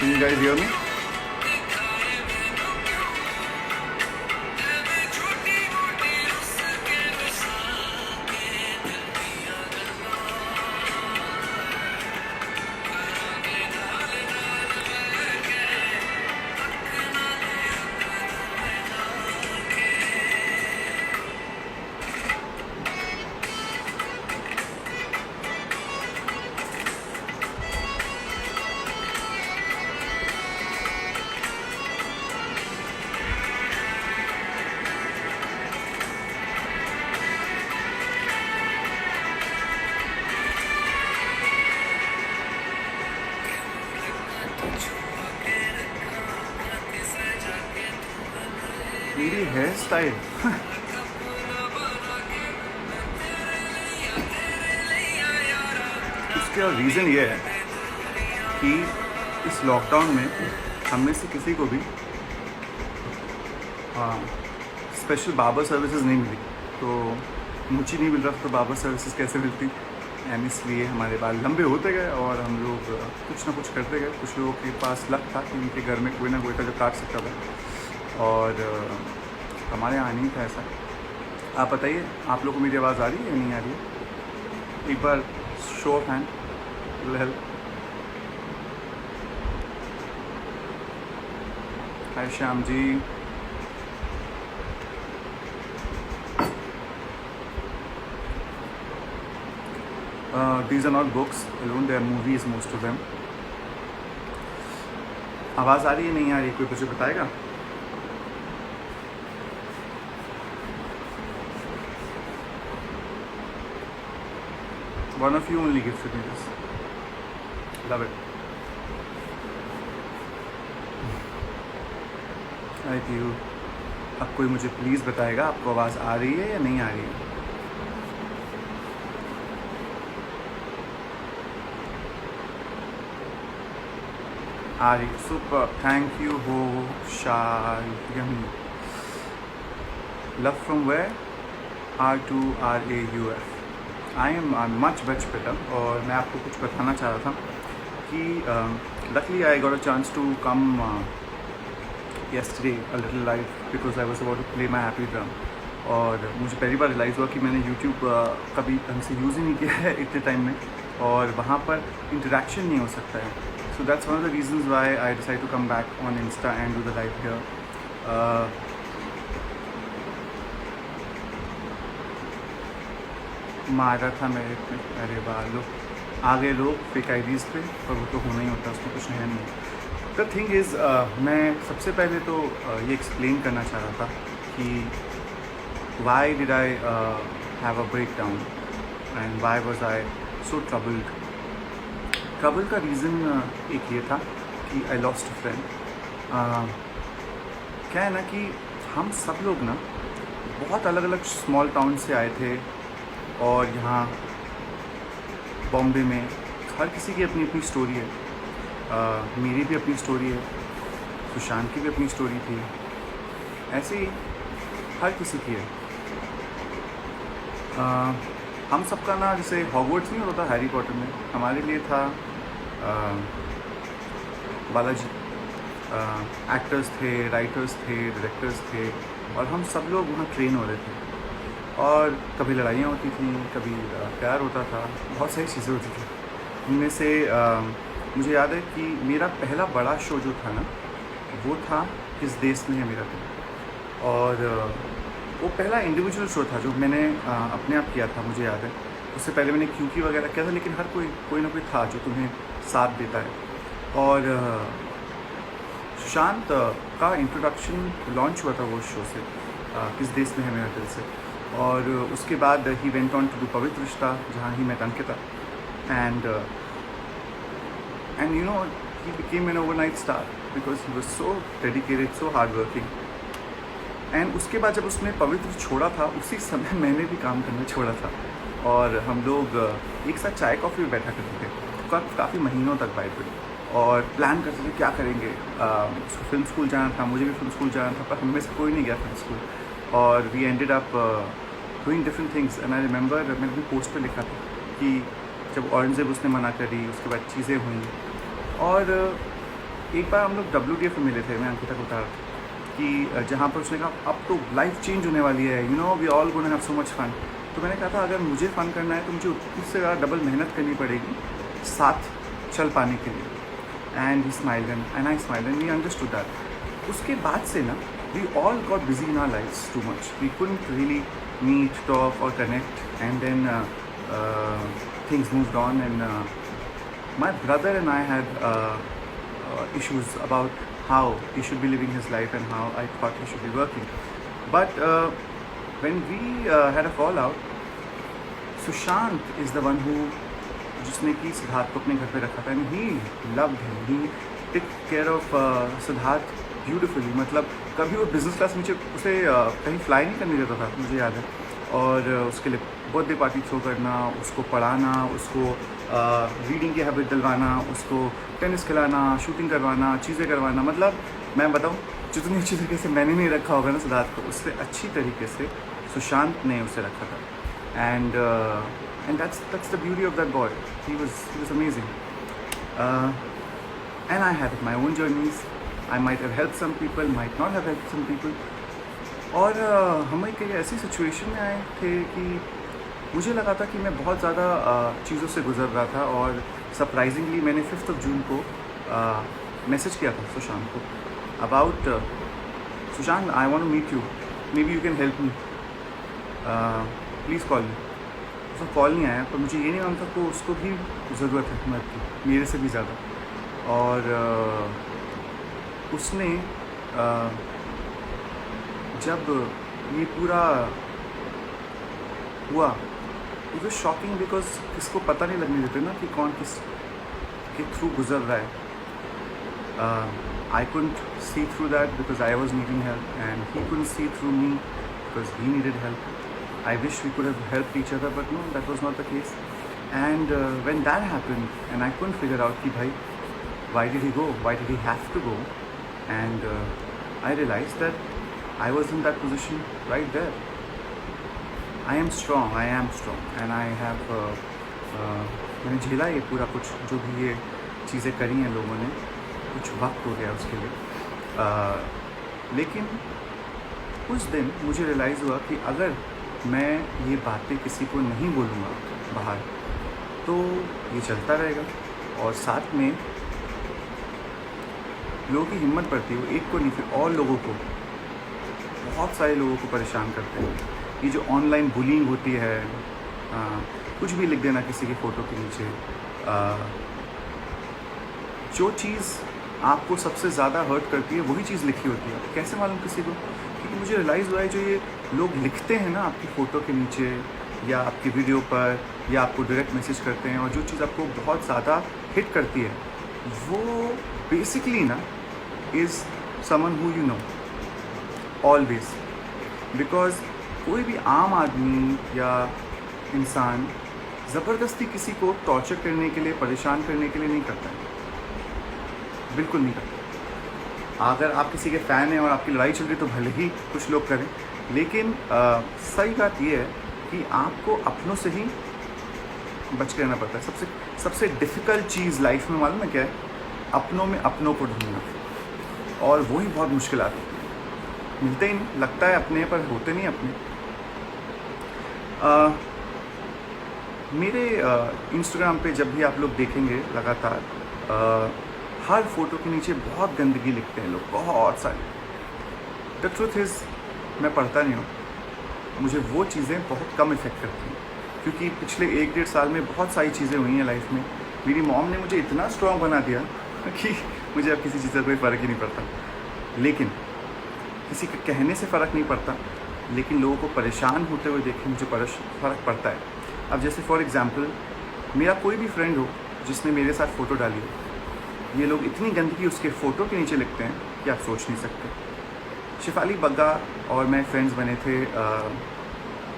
Can you guys hear me? मेरी hair style इसका reason ये है कि इस लॉकडाउन में हम में से किसी को भी स्पेशल बार्बर सर्विसेज नहीं मिली। तो मुझे नहीं मिल रहा तो बार्बर सर्विसेज कैसे मिलती, एंड इसलिए हमारे बाल लंबे होते गए और हम लोग कुछ ना कुछ करते गए। कुछ लोगों के पास लक था कि उनके घर में कोई ना कोई था जो काट सकता था, और हमारे यहाँ नहीं था ऐसा। आप बताइए, आप लोगों को मेरी आवाज़ आ रही है या नहीं आ रही है? एक बार show of hand will help. Hi Shyam ji, these are not books alone, they are movies, most of them. आवाज़ आ रही है नहीं आ रही है, कोई मुझे बताएगा? One of you only gifted me this. Love it. Thank you. अब कोई मुझे प्लीज़ बताएगा आपको आवाज़ आ रही है या नहीं आ रही है? आ रही, सुपर, थैंक यू हो Shyam. Love from where? R2RAUF। I am much better. और मैं आपको कुछ बताना चाह रहा था कि luckily I got a chance to come yesterday a little live because I was about to play my happy drum। और मुझे पहली बार रियलाइज़ हुआ कि मैंने YouTube कभी ढंग से यूज़ ही नहीं किया है इतने टाइम में, और वहाँ पर इंटरेक्शन नहीं हो सकता है। So that's one of the reasons why I decided to come back on Insta and do the live here। मारा था मेरे पे, अरे बालो आ गए लोग फेक आईडीज़ पे, पर वो तो होना ही होता है, उसमें कुछ है नहीं। द थिंग इज़, मैं सबसे पहले तो ये एक्सप्लेन करना चाह रहा था कि why did I have a break down and why was I so troubled. Trouble का रीज़न एक ये था कि आई लॉस्ट अ फ्रेंड। क्या है ना कि हम सब लोग ना बहुत अलग अलग स्मॉल टाउन से आए थे, और यहाँ बॉम्बे में हर किसी की अपनी अपनी स्टोरी है। मेरी भी अपनी स्टोरी है, सुशांत की भी अपनी स्टोरी थी, ऐसे ही हर किसी की है। हम सबका ना, जैसे हॉगवर्ट्स नहीं होता हैरी पॉटर में, हमारे लिए था बालाजी। एक्टर्स थे, राइटर्स थे, डायरेक्टर्स थे, और हम सब लोग वहाँ ट्रेन हो रहे थे। और कभी लड़ाइयाँ होती थी, कभी प्यार होता था, बहुत सारी चीज़ें होती थी। उनमें से मुझे याद है कि मेरा पहला बड़ा शो जो था ना, वो था किस देश में है मेरा दिल। और वो पहला इंडिविजुअल शो था जो मैंने अपने आप किया था, मुझे याद है। उससे पहले मैंने क्यूकी वगैरह किया था, लेकिन हर कोई ना कोई था जो तुम्हें साथ देता है। और सुशांत का इंट्रोडक्शन लॉन्च हुआ था वो शो से, किस देश में है मेरा दिल से। और उसके बाद he went on to do Pavitra Rishta, जहाँ ही मैं Ankita, and you know he became an overnight star because he was so dedicated, so hard working. And उसके बाद जब उसने पवित्र छोड़ा था, उसी समय मैंने भी काम करना छोड़ा था, और हम लोग एक साथ चाय कॉफ़ी में बैठा करते थे काफ़ी महीनों तक बाइबल, और प्लान करते थे क्या करेंगे। उसको फिल्म स्कूल जाना था, मुझे भी फिल्म स्कूल जाना था, पर हम में से कोई नहीं गया फिल्म स्कूल, और we ended up doing different things. And I remember मैंने अपनी पोस्ट पे लिखा था कि जब औरंगज़ेब उसने मना करी, उसके बाद चीज़ें हुई, और एक बार हम लोग WTF में मिले थे, मैं अंकिता को बता रहा था कि जहाँ पर उसने कहा अब तो लाइफ चेंज होने वाली है, you know we all gonna have so much fun. तो मैंने कहा था अगर मुझे फ़न करना है तो मुझे उससे ज़्यादा डबल मेहनत करनी पड़ेगी साथ चल पाने के लिए। And he smiled and I smiled and we understood that. उसके बाद से ना we all got busy in our lives too much, we couldn't really meet, talk और connect, and then things moved on, and my brother and I had issues about how he should be living his life and how I thought he should be working. But when we had a fallout, Sushant is the one who जिसने कि सिद्धार्थ को अपने घर पे रखा था, and he loved him, he took care of Siddharth beautifully. मतलब कभी वो बिजनेस क्लास नीचे उसे कहीं फ्लाई नहीं करने देता था, मुझे याद है। और उसके लिए बर्थडे पार्टी थ्रो करना, उसको पढ़ाना, उसको रीडिंग की हैबिट दिलवाना, उसको टेनिस खिलाना, शूटिंग करवाना, चीज़ें करवाना। मतलब मैं बताऊँ जितनी अच्छी तरीके से मैंने नहीं रखा होगा ना सिद्धार्थ को, उससे अच्छी तरीके से सुशांत ने उसे रखा था। And that's the beauty of that boy. He was amazing. And I had my own journeys. I might have helped some people, might not have helped some people. और हम एक ऐसी सिचुएशन में आए थे कि मुझे लगा था कि मैं बहुत ज़्यादा चीज़ों से गुजर रहा था, और सरप्राइजिंगली मैंने 5 जून को मैसेज किया था सुशांत को about Sushant, I want to meet you, may be you can help me, please call me. उसका कॉल नहीं आया, पर मुझे ये नहीं मालूम था कि उसको भी ज़रूरत है मदद की, मेरे से भी ज़्यादा। और उसने जब ये पूरा हुआ, इट वॉज शॉकिंग बिकॉज किसको पता नहीं लगने देते ना कि कौन किस के थ्रू गुजर रहा है। I couldn't see through that because I was needing help, and he couldn't see through me because he needed help. I wish we could have helped each other, but no, that was not the case. And when that happened, and I couldn't figure out कि भाई why did he go? Why did he have to go? And I realized that I was in that position right there. I am strong, and I have मैंने झेला ये पूरा कुछ, जो भी ये चीज़ें करी हैं लोगों ने, कुछ वक्त हो गया उसके लिए। लेकिन उस दिन मुझे रियलाइज़ हुआ कि अगर मैं ये बातें किसी को नहीं बोलूँगा बाहर, तो ये चलता रहेगा, और साथ में लोगों की हिम्मत पड़ती है, वो एक को नहीं फिर और लोगों को, बहुत सारे लोगों को परेशान करते हैं। ये जो ऑनलाइन बुलिंग होती है, कुछ भी लिख देना किसी की फ़ोटो के नीचे, जो चीज़ आपको सबसे ज़्यादा हर्ट करती है वही चीज़ लिखी होती है। कैसे मालूम किसी को? क्योंकि मुझे रियलाइज़ हुआ है जो ये लोग लिखते हैं ना आपकी फ़ोटो के नीचे या आपकी वीडियो पर, या आपको डायरेक्ट मैसेज करते हैं, और जो चीज़ आपको बहुत ज़्यादा हिट करती है, वो बेसिकली ना is someone who you know always. Because कोई भी आम आदमी या इंसान ज़बरदस्ती किसी को टॉर्चर करने के लिए, परेशान करने के लिए नहीं करता है, बिल्कुल नहीं करता। अगर आप किसी के फ़ैन हैं और आपकी लड़ाई चल रही तो भले ही कुछ लोग करें, लेकिन सही बात यह है कि आपको अपनों से ही बच के रहना पड़ता है। सबसे डिफ़िकल्ट चीज़ लाइफ में मालूम है क्या है? अपनों में अपनों को ढूंढना, और वही बहुत मुश्किल आती है, मिलते ही नहीं, लगता है अपने पर होते नहीं अपने। मेरे इंस्टाग्राम पे जब भी आप लोग देखेंगे लगातार हर फ़ोटो के नीचे बहुत गंदगी लिखते हैं लोग, बहुत सारी। द ट्रूथ इज़ मैं पढ़ता नहीं हूँ, मुझे वो चीज़ें बहुत कम इफ़ेक्ट करती हैं, क्योंकि पिछले 1-1.5 साल में बहुत सारी चीज़ें हुई हैं लाइफ में। मेरी मॉम ने मुझे इतना स्ट्रॉन्ग बना दिया कि मुझे अब किसी चीज़ का कोई फ़र्क ही नहीं पड़ता। लेकिन किसी के कहने से फ़र्क नहीं पड़ता, लेकिन लोगों को परेशान होते हुए देख के मुझे फ़र्क पड़ता है। अब जैसे फॉर एग्ज़ाम्पल, मेरा कोई भी फ्रेंड हो जिसने मेरे साथ फ़ोटो डाली हो, ये लोग इतनी गंदगी उसके फ़ोटो के नीचे लिखते हैं कि आप सोच नहीं सकते। शिफाली बग्गा और मैं फ्रेंड्स बने थे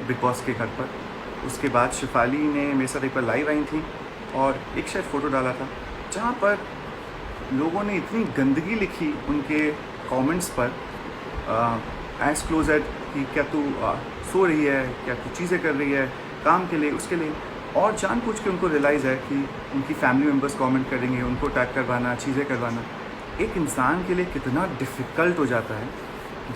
बिग बॉस के घर पर। उसके बाद शिफाली ने मेरे साथ एक बार लाइव आई थी, और एक शायद फ़ोटो डाला था जहाँ पर लोगों ने इतनी गंदगी लिखी उनके कमेंट्स पर, एज़ क्लोज एट कि क्या तू सो रही है, क्या तू चीज़ें कर रही है काम के लिए, उसके लिए, और जानबूझ के उनको रियलाइज़ है कि उनकी फैमिली मेम्बर्स कमेंट करेंगे, उनको टैग करवाना, चीज़ें करवाना। एक इंसान के लिए कितना डिफ़िकल्ट हो जाता है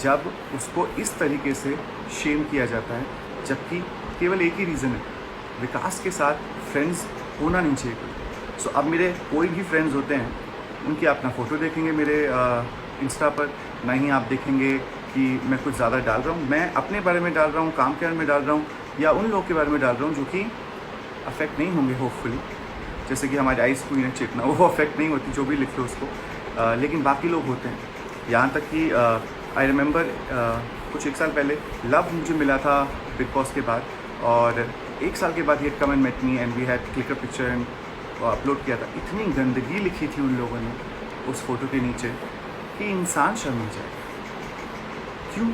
जब उसको इस तरीके से शेम किया जाता है, जबकि केवल एक ही रीज़न है, विकास के साथ फ्रेंड्स होना नहीं चाहिए कोई। सो अब मेरे कोई भी फ्रेंड्स होते हैं, उनकी आप ना फ़ोटो देखेंगे मेरे इंस्टा पर, ना ही आप देखेंगे कि मैं कुछ ज़्यादा डाल रहा हूँ। मैं अपने बारे में डाल रहा हूँ, काम के बारे में डाल रहा हूँ, या उन लोगों के बारे में डाल रहा हूँ जो कि अफेक्ट नहीं होंगे होपफुली। जैसे कि हमारी आइस क्वीन है चेतना, वो अफेक्ट नहीं होती जो भी लिख लो उसको, लेकिन बाकी लोग होते हैं। यहाँ तक कि आई रिमेंबर कुछ एक साल पहले लव मुझे मिला था बिग बॉस के बाद, और एक साल के बाद he come and met me and we had click a picture and upload किया था। इतनी गंदगी लिखी थी उन लोगों ने उस फोटो के नीचे कि इंसान शर्म जाए। क्यों?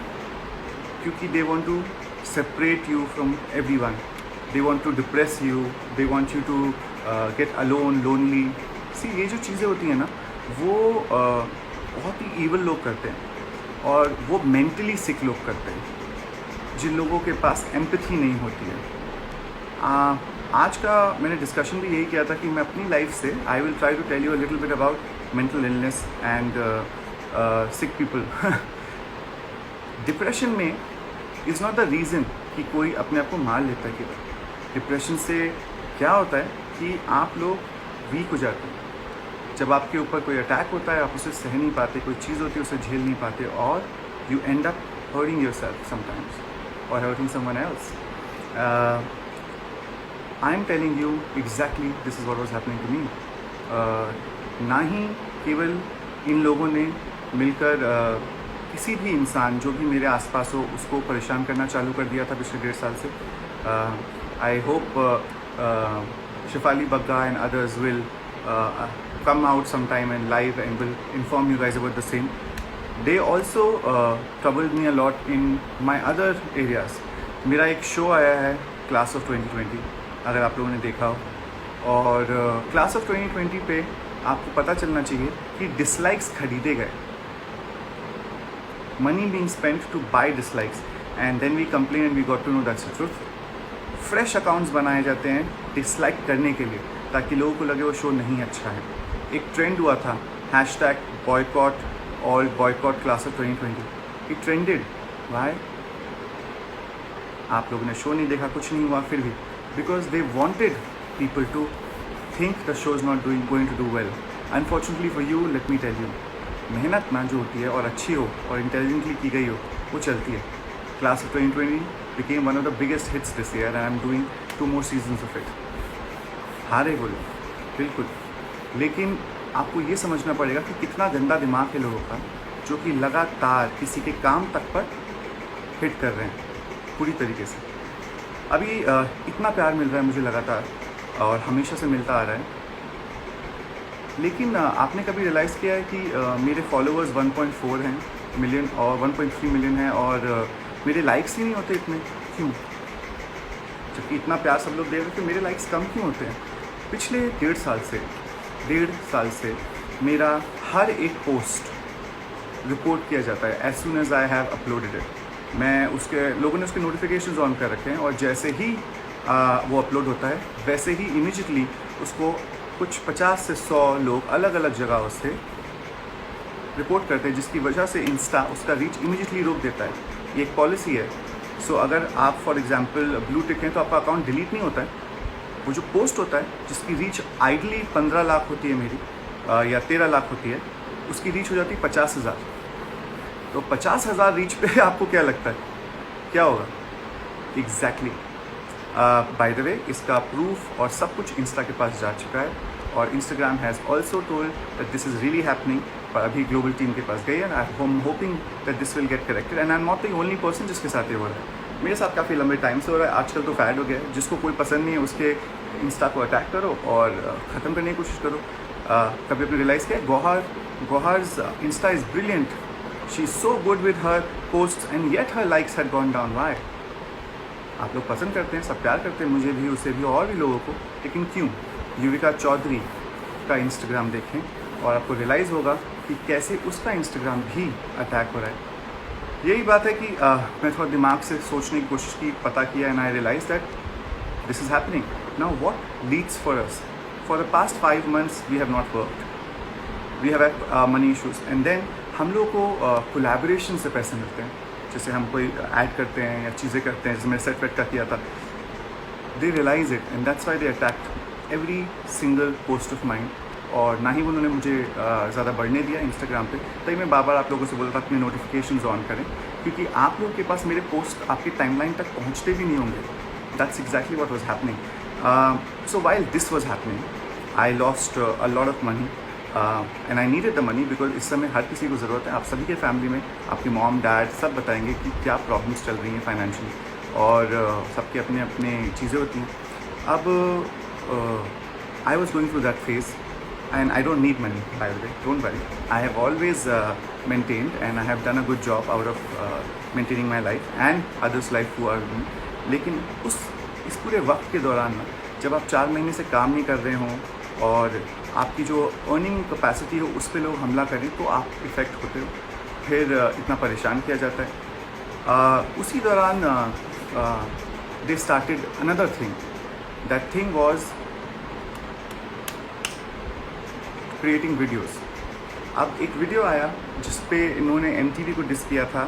क्योंकि they want to separate you from every one, they want to depress you, they want you to get alone, lonely. See, ये जो चीज़ें होती हैं ना, वो बहुत ही ईवल लोग करते हैं, और वो मेंटली सिक लोग करते हैं, जिन लोगों के पास एम्पैथी नहीं होती है। आज का मैंने डिस्कशन भी यही किया था कि मैं अपनी लाइफ से I will try to tell you a little bit about mental illness and sick people. Depression में इज़ नॉट द रीज़न कि कोई अपने आप को मार लेता है केवल। डिप्रेशन से क्या होता है कि आप लोग वीक हो जाते हैं। जब आपके ऊपर कोई अटैक होता है, आप उसे सह नहीं पाते, कोई चीज़ होती है उसे झेल नहीं पाते, और you end up hurting yourself sometimes or hurting someone else. I am telling you exactly this is what was happening to me. ना ही केवल इन लोगों ने मिलकर किसी भी इंसान जो भी मेरे आसपास हो उसको परेशान करना चालू कर दिया था पिछले 1.5 साल से। I hope Shefali Bagga and others will come out sometime and live and will inform you guys about the same. They also troubled me a lot in my other areas. मेरा एक शो आया है क्लास ऑफ 2020, अगर आप लोगों ने देखा हो, और क्लास ऑफ 2020 पे आपको पता चलना चाहिए कि डिसलाइक्स खरीदे गए, money being spent to buy dislikes, and then we complain and we got to know that's the truth. Fresh accounts बनाए जाते हैं डिसलाइक करने के लिए, ताकि लोगों को लगे वो शो नहीं अच्छा है। एक ट्रेंड हुआ था #boycott all boycott class of 2020. It trended. Why? आप लोगों ने शो नहीं देखा, कुछ नहीं हुआ, फिर भी because they wanted people to think the show is not going to do well. Unfortunately for you, let me tell you, मेहनत ना जो होती है और अच्छी हो और इंटेलिजेंटली की गई हो, वो चलती है। Class of 2020 became one of the biggest hits this year and I'm doing 2 more seasons of it. हारे वो लोग बिल्कुल, लेकिन आपको ये समझना पड़ेगा कि कितना गंदा दिमाग है लोगों का, जो कि लगातार किसी के काम तक पर हिट कर रहे हैं पूरी तरीके से। अभी इतना प्यार मिल रहा है मुझे लगातार और हमेशा से मिलता आ रहा है, लेकिन आपने कभी रियलाइज़ किया है कि मेरे फॉलोअर्स 1.4 हैं मिलियन और 1.3 मिलियन हैं, और मेरे लाइक्स ही नहीं होते इतने? क्यों? जबकि इतना प्यार सब लोग दे रहे थे, मेरे लाइक्स कम क्यों होते हैं? पिछले 1.5 साल से मेरा हर एक पोस्ट रिपोर्ट किया जाता है as soon as I have uploaded it. मैं उसके लोगों ने उसके नोटिफिकेशंस ऑन कर रखे हैं, और जैसे ही वो अपलोड होता है वैसे ही इमीडिएटली उसको कुछ 50 से 100 लोग अलग अलग जगहों से रिपोर्ट करते हैं, जिसकी वजह से इंस्टा उसका रीच इमीडिएटली रोक देता है। ये एक पॉलिसी है। सो अगर आप फॉर एग्जांपल ब्लू टिक हैं तो आपका अकाउंट डिलीट नहीं होता है। वो जो पोस्ट होता है जिसकी रीच आइडली 15 लाख होती है मेरी, या 13 लाख होती है, उसकी रीच हो जाती है 50,000। तो 50,000 रीच पे आपको क्या लगता है क्या होगा? एग्जैक्टली। बाय द वे, इसका प्रूफ और सब कुछ इंस्टा के पास जा चुका है, और Instagram has also told that this is really happening, पर अभी ग्लोबल टीम के पास गई है। I am hoping that this will get corrected, and I am not the only person जिसके साथ ये हो रहा है। मेरे साथ काफ़ी लंबे टाइम से हो रहा है। आजकल तो फैड हो गया है, जिसको कोई पसंद नहीं है उसके इंस्टा को अटैक करो और ख़त्म करने की कोशिश करो। कभी आपने रियलाइज़ किया Gohar's insta is brilliant, she is so good with her post and yet her likes had gone down. Why? आप लोग पसंद करते हैं, सब प्यार करते हैं, मुझे भी, उसे भी, और भी लोगों को, लेकिन क्यों? युविका चौधरी का इंस्टाग्राम देखें और आपको रियलाइज़ होगा कि कैसे उसका इंस्टाग्राम भी अटैक हो रहा है। यही बात है कि मैं थोड़ा दिमाग से सोचने की कोशिश की, पता किया, and I realize that this is happening. Now what leads for us? For the past 5 months we have not worked, we have money issues, and then हम लोग को कोलैबोरेशन से पैसे मिलते हैं, जैसे हम कोई ऐड करते हैं या चीज़ें करते हैं, जैसे मैंने सेट वेट का किया था. They realize it and that's why they attacked every single post of mind. और ना ही उन्होंने मुझे ज़्यादा बढ़ने दिया इंस्टाग्राम पे. तभी मैं बार बार आप लोगों से बोल रहा था अपने नोटिफिकेशंस ऑन करें, क्योंकि आप लोगों के पास मेरे पोस्ट आपकी टाइमलाइन तक पहुंचते भी नहीं होंगे. That's exactly what was happening. So while this was happening, I lost a lot of money and I needed the money, because इस समय हर किसी को ज़रूरत है. आप सभी के फैमिली में आपके मॉम डैड सब बताएंगे कि क्या प्रॉब्लम्स चल रही हैं फाइनेंशियली, और सबके अपने अपने चीज़ें होती हैं. अब I was going through that phase and I don't need money, by the way, don't worry. I have always maintained and I have done a good job out of maintaining my life and others' life who are with me. लेकिन इस पूरे वक्त के दौरान ना, जब आप 4 महीने से काम नहीं कर रहे हों और आपकी जो अर्निंग कैपेसिटी हो उस पर लोग हमला करें, तो आप इफ़ेक्ट होते हो, फिर इतना परेशान किया जाता है. उसी दौरान they started another thing. That thing was creating videos. अब एक वीडियो आया जिस पे इन्होंने MTV को डिस किया था,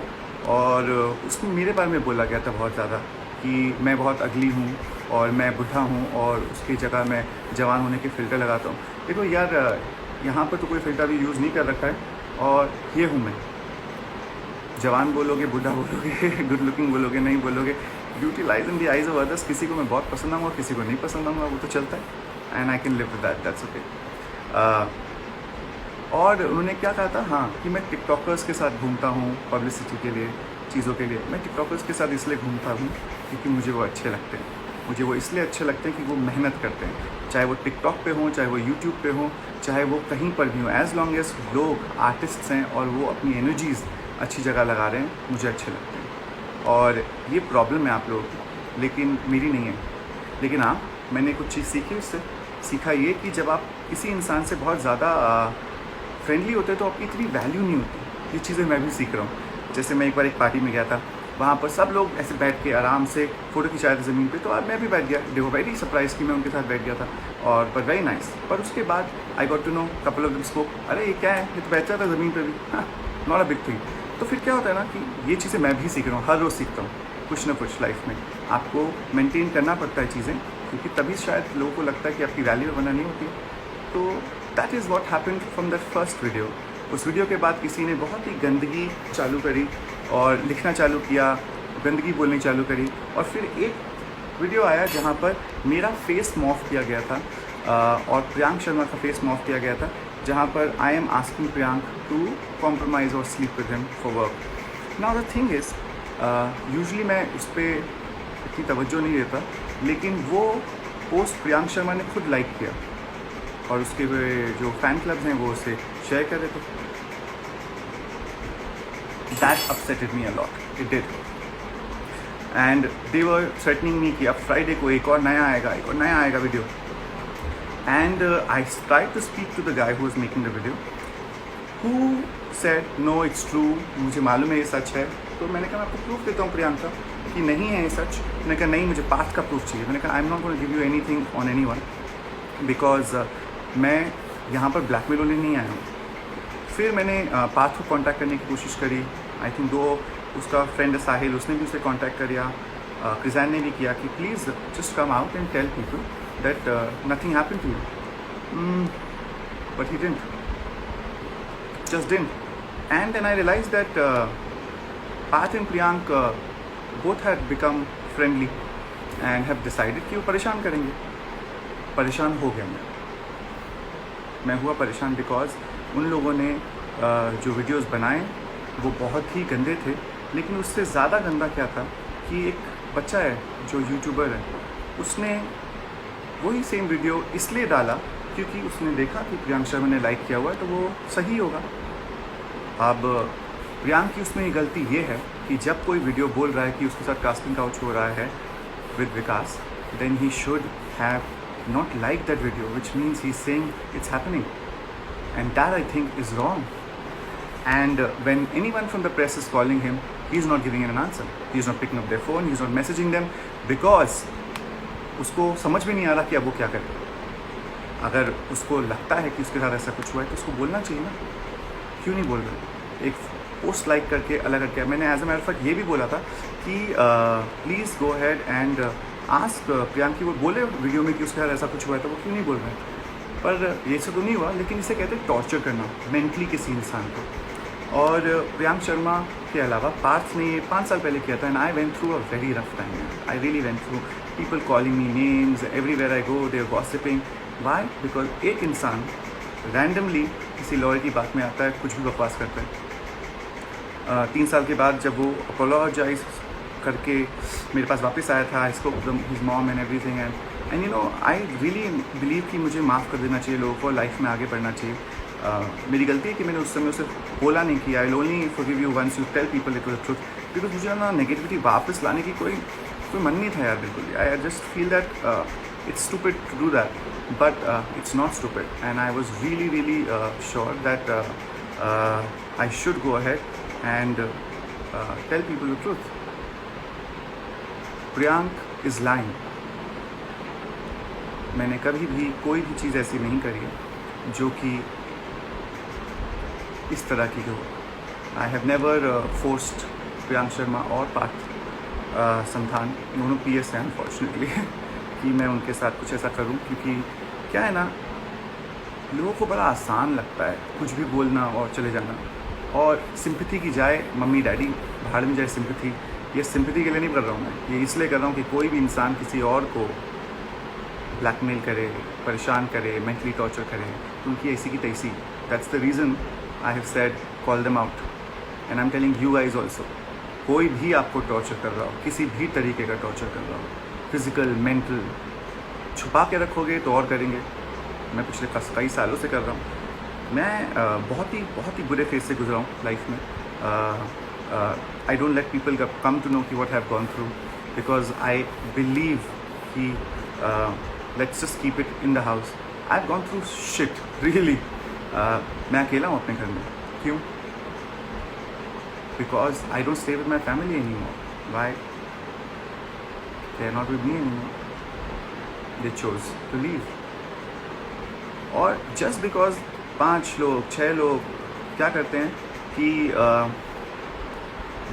और उसमें मेरे बारे में बोला गया था बहुत ज़्यादा कि मैं बहुत अगली हूँ और मैं बुढ़ा हूँ, और उसकी जगह मैं जवान होने के फ़िल्टर लगाता हूँ. देखो यार, यहाँ पर तो कोई फ़िल्टर भी यूज़ नहीं कर रखा है, और ये हूँ मैं. जवान बोलोगे, बुढ़ा बोलोगे, गुड लुकिंग बोलोगे, नहीं बोलोगे, beauty lies in the eyes of others. किसी को मैं बहुत पसंद आऊँगा, किसी को नहीं पसंद आऊँगा, वो तो चलता है, and I can live with that, that's okay. और उन्होंने क्या कहा था, हाँ, कि मैं टिकटॉकर्स के साथ घूमता हूँ पब्लिसिटी के लिए, चीज़ों के लिए. मैं टिकटॉकर्स के साथ इसलिए घूमता हूँ क्योंकि मुझे वो अच्छे लगते हैं. मुझे वो इसलिए अच्छे लगते हैं कि वो मेहनत करते हैं, चाहे वो टिकटॉक पे हों, चाहे वो यूट्यूब पे हों, चाहे वो कहीं पर भी हों. एज़ लॉन्ग एज लोग आर्टिस्ट्स हैं और वो अपनी एनर्जीज़ अच्छी जगह लगा रहे हैं, मुझे अच्छे लगते हैं. और ये प्रॉब्लम है आप लोगों की, लेकिन मेरी नहीं है. लेकिन हाँ, मैंने कुछ चीज़ सीखी उससे. सीखा ये कि जब आप किसी इंसान से बहुत ज़्यादा फ्रेंडली होते हैं तो आपकी इतनी वैल्यू नहीं होती. ये चीज़ें मैं भी सीख रहा हूँ. जैसे मैं एक बार एक पार्टी में गया था, वहाँ पर सब लोग ऐसे बैठ के आराम से फ़ोटो खिंचा रहे थे ज़मीन पे, तो अब मैं भी बैठ गया. दे वर वेरी सरप्राइज कि मैं उनके साथ बैठ गया था, और पर वेरी नाइस. पर उसके बाद I got to know, couple of them spoke, अरे ये क्या है, ये तो बैठा था ज़मीन पर भी, हाँ, नॉट अ बिग थिंग. तो फिर क्या होता है ना कि ये चीज़ें मैं भी सीख रहा हूँ, हर रोज़ सीखता हूँ कुछ ना कुछ लाइफ में. आपको मेंटेन करना पड़ता है चीज़ें, क्योंकि तभी शायद लोगों को लगता है कि आपकी वैल्यू बना नहीं होती. तो that is what happened from that first video. उस वीडियो के बाद किसी ने बहुत ही गंदगी चालू करी और लिखना चालू किया, गंदगी बोलनी चालू करी. और फिर एक वीडियो आया जहाँ पर मेरा फेस मॉफ किया गया था, और प्रियांक शर्मा का फेस मॉफ किया गया था, जहाँ पर I am asking Priyank to compromise और sleep with him for work. Now the thing is, usually मैं उस पर इतनी तवज्जो नहीं देता, लेकिन वो पोस्ट प्रियांक शर्मा ने खुद लाइक किया, और उसके जो फ़ैन क्लब्स हैं वो उसे शेयर कर रहे थे. That upsetted me a lot, it did. And they were threatening me कि अब फ्राइडे को एक और नया आएगा video. And I tried to speak to the guy who was making the video, who said no it's true, मुझे मालूम है ये सच है. तो मैंने कहा मैं आपको प्रूफ देता हूँ प्रियंका कि नहीं है ये सच. मैंने कहा नहीं, मुझे पाथ का प्रूफ चाहिए. मैंने कहा I am not going to give you anything on anyone, because मैं यहाँ पर ब्लैकमेल होने नहीं आया हूँ. फिर मैंने पाथ को कांटेक्ट करने की कोशिश करी. आई थिंक उसका फ्रेंड साहिल, उसने भी उसे कांटेक्ट किया. क्रिजैन ने भी किया कि please just come out and tell people that nothing happened to you. But he didn't, just didn't. And then I realized that Path and Priyank both had become friendly and have decided कि वो परेशान करेंगे. परेशान हो गया मैं हुआ परेशान बिकॉज उन लोगों ने जो वीडियोस बनाए वो बहुत ही गंदे थे. लेकिन उससे ज़्यादा गंदा क्या था कि एक बच्चा है जो यूट्यूबर है, उसने वही सेम वीडियो इसलिए डाला क्योंकि उसने देखा कि प्रियांक शर्मा ने लाइक किया हुआ है तो वो सही होगा. अब प्रियांक की उसमें गलती ये है कि जब कोई वीडियो बोल रहा है कि उसके साथ कास्टिंग काउच हो रहा है with Vikas, then he should have not like that video, which means he's saying it's happening, and that I think is wrong. And when anyone from the press is calling him, he's not giving an answer. He's not picking up their phone, he's not messaging them, because उसको समझ में नहीं आ रहा कि अब वो क्या करे. अगर उसको लगता है कि उसके साथ ऐसा कुछ हुआ है तो उसको बोलना चाहिए ना, क्यों नहीं बोल रहे? एक पोस्ट लाइक करके अलग करके मैंने as a matter of fact ये भी बोला था कि please go ahead and ask Priyank, वो बोले वीडियो में कि उसके साथ ऐसा कुछ हुआ है तो वो क्यों नहीं बोल रहे हैं? पर ये सब तो नहीं हुआ, लेकिन इसे कहते हैं टॉर्चर करना मेंटली किसी इंसान को। और प्रियांक शर्मा के अलावा पार्थ ने 5 साल पहले किया था, and I went through a very rough time. I really went through, people calling me names everywhere I go, they are gossiping. Why? Because एक इंसान रैंडमली किसी लॉयर की बात में आता है, कुछ भी बकवास करता है। 3 साल के बाद जब वो अपोलोजाइज करके मेरे पास वापस आया था, इसको his mom and everything, and you no I really believe कि मुझे माफ़ कर देना चाहिए लोगों को, लाइफ में आगे बढ़ना चाहिए। मेरी गलती है कि मैंने उस समय उसे बोला नहीं कि I will only forgive you once you tell people it was truth, because मुझे ना नेगेटिविटी वापस लाने की कोई मन नहीं था यार, बिल्कुल। I just feel that it's stupid to do that, but it's not stupid, and I was really sure that I should go ahead and tell people the truth. Priyank is lying. मैंने कभी भी कोई भी चीज़ ऐसी नहीं करी है जो कि इस तरह की हो। I have never forced Priyank Sharma और पार्थ संथान, दोनों PS हैं अनफॉर्चुनेटली, कि मैं उनके साथ कुछ ऐसा करूं, क्योंकि क्या है ना, लोगों को बड़ा आसान लगता है कुछ भी बोलना और चले जाना, और सिंपैथी की जाए मम्मी डैडी भाड़ में जाए सिंपैथी। ये सिंपैथी के लिए नहीं कर रहा हूँ मैं, ये इसलिए कर रहा हूँ कि कोई भी इंसान किसी और को ब्लैकमेल करे, परेशान करे, मेंटली टॉर्चर करे, तो उनकी ऐसी की तैसी। That's the reason I have said call them out, and I am telling you guys also. कोई भी आपको टॉर्चर कर रहा हो, किसी भी तरीके का टॉर्चर कर रहा हो, फिज़िकल, मेंटल, छुपा के रखोगे तो और करेंगे। मैं पिछले कई सालों से कर रहा हूँ। मैं बहुत ही बुरे फेज से गुजरा हूँ लाइफ में। I don't let people come to know कि what have gone through, because I believe कि let's just keep it in the house. I have gone through shit really. मैं अकेला हूँ अपने घर में। क्यों? Because I don't stay with my family any more. Why? They are not with me any more, they chose to leave. और just because 5 लोग 6 लोग क्या करते हैं कि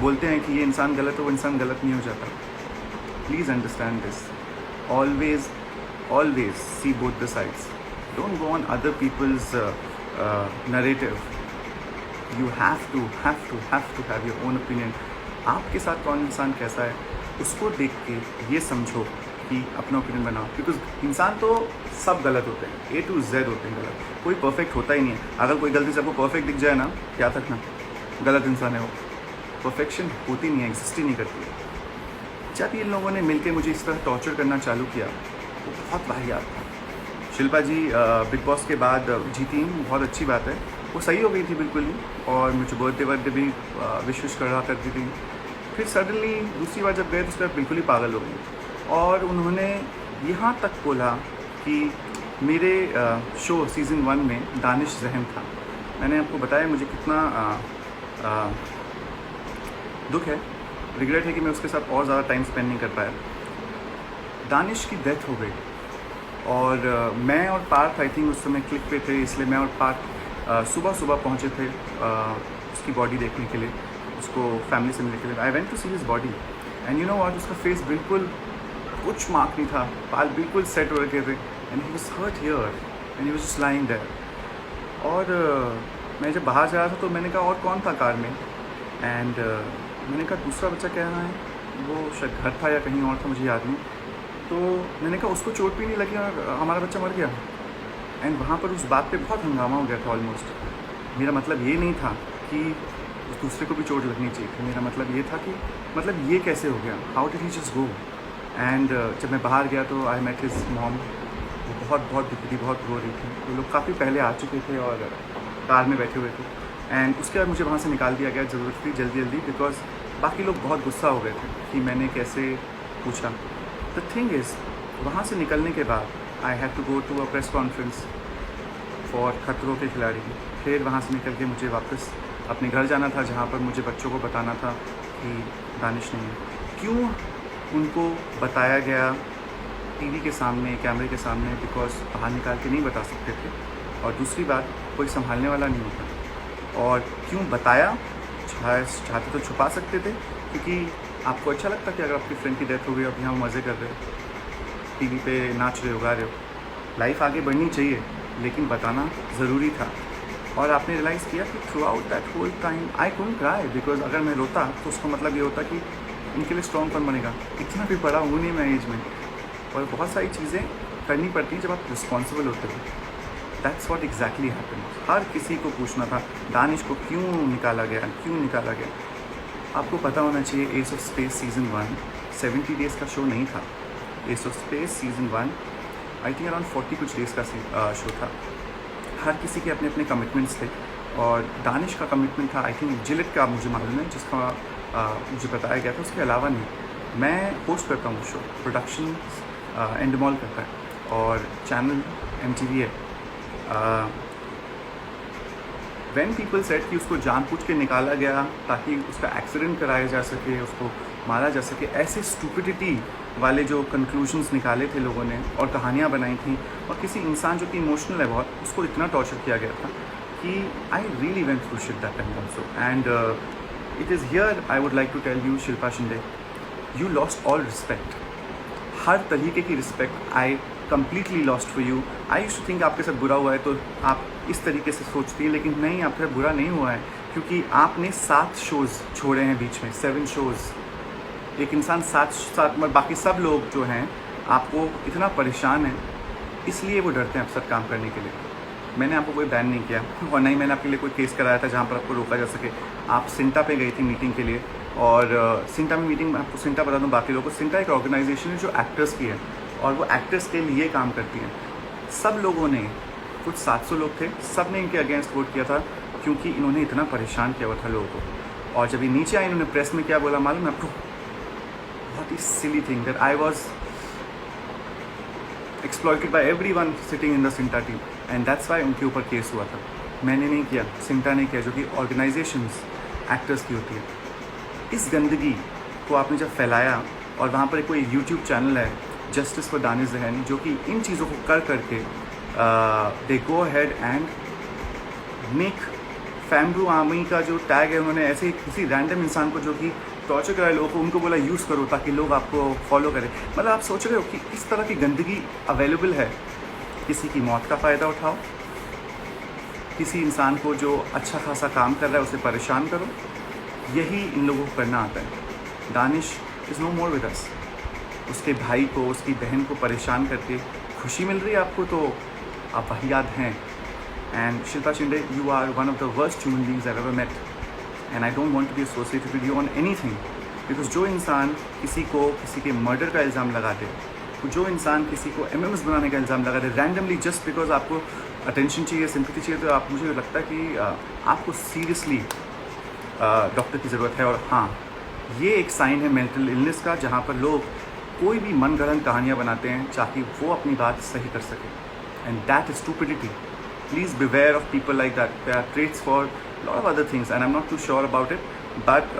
बोलते हैं कि ये इंसान गलत है, वो इंसान गलत नहीं हो जाता। Please understand this. Always see both the sides. Don't go on other people's narrative. You have to have your own opinion. आपके साथ कौन इंसान कैसा है, उसको देख के ये समझो कि अपना ओपिनियन बनाओ, बिकॉज इंसान तो सब गलत होते हैं, A to Z होते हैं गलत, कोई परफेक्ट होता ही नहीं है। अगर कोई गलती से आपको परफेक्ट दिख जाए ना, क्या तक ना गलत इंसान है वो। परफेक्शन होती नहीं है, एग्जिस्ट ही नहीं करती है। जब इन लोगों ने मिलकर मुझे इस तरह टॉर्चर करना चालू किया तो बहुत वाहियात था। शिल्पा जी बिग बॉस के बाद जीती, बहुत अच्छी बात है, वो सही हो गई थी बिल्कुल ही, और मुझे बर्थडे भी विश कर रहा करती थी। फिर सडनली दूसरी बार जब गए तो उसके बाद बिल्कुल ही पागल हो गई, और उन्होंने यहाँ तक बोला कि मेरे शो सीज़न 1 में दानिश जहन था। मैंने आपको बताया मुझे कितना दुख है, रिग्रेट है कि मैं उसके साथ और ज़्यादा टाइम स्पेंड नहीं कर पाया। दानिश की डेथ हो गई, और मैं और पार्थ आई थिंक उस समय क्लिक पे थे, इसलिए मैं और पार्थ सुबह पहुँचे थे उसकी बॉडी देखने के लिए, उसको फैमिली से मिलने के लिए। I went to see his body, and you know what, उसका फेस बिल्कुल कुछ मार्क नहीं था, बाल बिल्कुल सेट हो रखे थे, and he was hurt here and he was just lying there. और मैं जब बाहर जा रहा था तो मैंने कहा और कौन था कार में, एंड मैंने कहा दूसरा बच्चा कह रहा है, वो शायद घर था या कहीं और था, मुझे याद नहीं। तो मैंने कहा उसको चोट भी नहीं लगी और हमारा बच्चा मर गया। एंड वहाँ पर उस बात पे बहुत हंगामा हो गया था ऑलमोस्ट। मेरा मतलब ये नहीं था कि उस दूसरे को भी चोट लगनी चाहिए थी, मेरा मतलब ये था कि मतलब ये कैसे हो गया, how did he just go. And जब मैं बाहर गया तो आई मेट हिज मॉम, वो बहुत दुखी थी, बहुत रो रही थी। वो लोग काफ़ी पहले आ चुके थे और कार में बैठे हुए थे, एंड उसके बाद मुझे वहाँ से निकाल दिया गया ज़रूरत थी जल्दी, बिकॉज बाकी लोग बहुत गुस्सा हो गए थे कि मैंने कैसे पूछा। द थिंग इज़, वहाँ से निकलने के बाद I have to go to a press conference for Khatron Ke खिलाड़ी। फिर वहाँ से निकल के मुझे वापस अपने घर जाना था, जहाँ पर मुझे बच्चों को बताना था कि दानिश नहीं है। क्यों उनको बताया गया टीवी के सामने, कैमरे के सामने, बिकॉज बाहर निकाल के नहीं बता सकते थे, और दूसरी बात कोई संभालने वाला नहीं होता। और क्यों बताया, चाहते तो छुपा सकते थे, क्योंकि आपको अच्छा लगता कि अगर आपकी फ्रेंड की डेथ हो गई, अब यहाँ मज़े कर रहे हो, टीवी पे नाच रहे हो, गा रहे हो। लाइफ आगे बढ़नी चाहिए, लेकिन बताना ज़रूरी था। और आपने रियलाइज़ किया कि throughout that whole time I couldn't cry, because अगर मैं रोता तो उसका मतलब ये होता कि उनके लिए स्ट्रॉन्ग कौन बनेगा। इतना भी बड़ा हूँ नहीं मैं एज में, और बहुत सारी चीज़ें करनी पड़ती हैं जब आप रिस्पॉन्सिबल होते हो। That's what exactly happen. हर किसी को पूछना था दानिश को क्यों निकाला गया, क्यों निकाला गया। आपको पता होना चाहिए, S of space season 1 70 days का शो नहीं था। S of space season 1 I think around 40 कुछ डेज़ का शो था। हर किसी के अपने अपने कमिटमेंट्स थे, और दानिश का कमिटमेंट था आई थिंक जिलेट का, मुझे मालूम है, जिसका मुझे बताया गया था। उसके अलावा नहीं। मैं होस्ट करता हूँ शो, प्रोडक्शन एंडमॉल करता है, और चैनल MTV है। व्हेन पीपल सेड कि उसको जानबूझ के निकाला गया ताकि उसका एक्सीडेंट कराया जा सके, उसको मारा जा सके, ऐसे स्टूपिडिटी वाले जो कंक्लूजन्स निकाले थे लोगों ने और कहानियाँ बनाई थी, और किसी इंसान जो कि इमोशनल है बहुत, उसको इतना टॉर्चर किया गया था कि I really went through shit that time also. And it is here I would like to tell you, Shilpa Shinde, you lost all respect. हर तरीके की respect I completely lost for you. I used to think आपके साथ बुरा हुआ है तो आप इस तरीके से सोचती हैं, लेकिन नहीं, आपके साथ बुरा नहीं हुआ है, क्योंकि आपने 7 शोज़ छोड़े हैं बीच में, 7 शोज़। एक इंसान 7 बाकी सब लोग जो हैं आपको इतना परेशान है, इसलिए वो डरते हैं आपके साथ काम करने के लिए। मैंने आपको कोई बैन नहीं किया, और नहीं मैंने आपके लिए कोई केस कराया था जहाँ पर आपको रोका जा सके। आप सिंटा पे गई थी मीटिंग के लिए, और सिंटा में मीटिंग, आपको सिंटा बता दूँ बाकी लोगों को, सिंटा एक ऑर्गेनाइजेशन है जो एक्टर्स की है, और वो एक्टर्स के लिए काम करती है। सब लोगों ने, कुछ 700 लोग थे, सब ने इनके अगेंस्ट वोट किया था, क्योंकि इन्होंने इतना परेशान किया हुआ था लोगों को। और जब ये नीचे आए, इन्होंने प्रेस में क्या बोला मालूम है आपको? बहुत ही silly thing that I was exploited by everyone sitting in the CINTAA team, and that's why उनके ऊपर केस हुआ था। मैंने नहीं किया, सिंटा ने किया, जो कि ऑर्गेनाइजेशंस एक्टर्स की होती है। इस गंदगी को आपने जब फैलाया, और वहाँ पर कोई यूट्यूब चैनल है जस्टिस फॉर दानिश ज़हनी, जो कि इन चीज़ों को कर करके दे गो हैड एंड मेक फैमरू आर्मी का जो टैग है, उन्होंने ऐसे किसी रैंडम इंसान को जो कि टॉर्चर कराए लोगों को, उनको बोला यूज़ करो ताकि लोग आपको फॉलो करें। मतलब आप सोच रहे हो कि इस तरह की गंदगी अवेलेबल है। किसी की मौत का फ़ायदा उठाओ, किसी इंसान को जो अच्छा खासा काम कर रहा है उसे परेशान करो, यही इन लोगों को करना आता है। Danish is no more with us. उसके भाई को, उसकी बहन को परेशान करके खुशी मिल रही है आपको, तो आप वाहियात हैं। And Shilpa Shinde, you are one of the worst human beings I ever met, and I don't want to be associated with you on anything. Because जो इंसान किसी के मर्डर का इल्ज़ाम लगा दे, जो इंसान किसी को MMS बनाने का इल्ज़ाम लगा दे रैंडमली, जस्ट बिकॉज आपको अटेंशन चाहिए, सिंपैथी चाहिए, तो आप, मुझे लगता है कि आपको सीरियसली डॉक्टर की ज़रूरत है। और हाँ, ये एक साइन है मेंटल इलनेस का, जहाँ पर लोग कोई भी मनगढ़ंत कहानियाँ बनाते हैं ताकि वो अपनी बात सही कर सके, and that is stupidity. Please beware of people like that. There are traits for a lot of other things, and I'm not too sure about it, but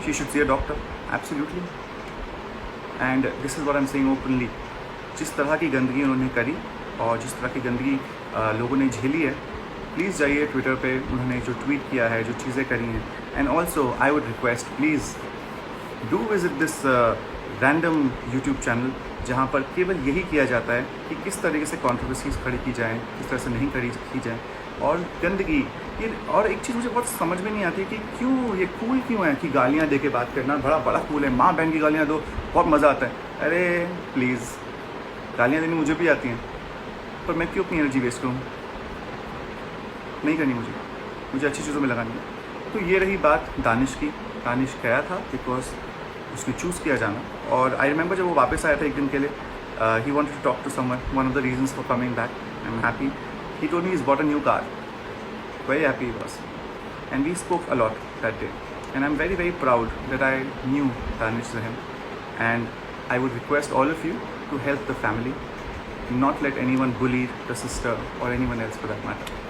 she should see a doctor, absolutely. And this is what I'm saying openly. जिस तरह की गंदगी उन्होंने करी और जिस तरह की गंदगी लोगों ने झेली है, प्लीज़ जाइए ट्विटर पे, उन्होंने जो ट्वीट किया है, जो चीज़ें करी हैं, and also I would request, please do visit this random YouTube channel, जहाँ पर केवल यही किया जाता है कि किस तरीके से कंट्रोवर्सीज खड़ी की जाएँ, किस तरह से नहीं खड़ी की जाए, और गंदगी ये। और एक चीज़ मुझे बहुत समझ में नहीं आती कि क्यों ये कूल क्यों है कि गालियाँ दे के बात करना बड़ा कूल है। माँ बहन की गालियाँ दो, बहुत मज़ा आता है। अरे प्लीज़, गालियाँ देनी मुझे भी आती हैं, पर मैं क्यों अपनी एनर्जी वेस्ट करूँ? नहीं करनी मुझे अच्छी चीज़ों में लगानी है। तो ये रही बात दानिश की। दानिश गया था बिकॉज उसने चूज़ किया जाना, और आई रिमेंबर जब वो वापस आया था एक दिन के लिए, he wanted to talk to someone, one of the reasons for coming back. I am happy, he told me he's bought a new car, very happy he was, and we spoke a lot that day, and I'm very very proud that I knew Danish Zahim, and I would request all of you to help the family, not let anyone bully the sister or anyone else for that matter.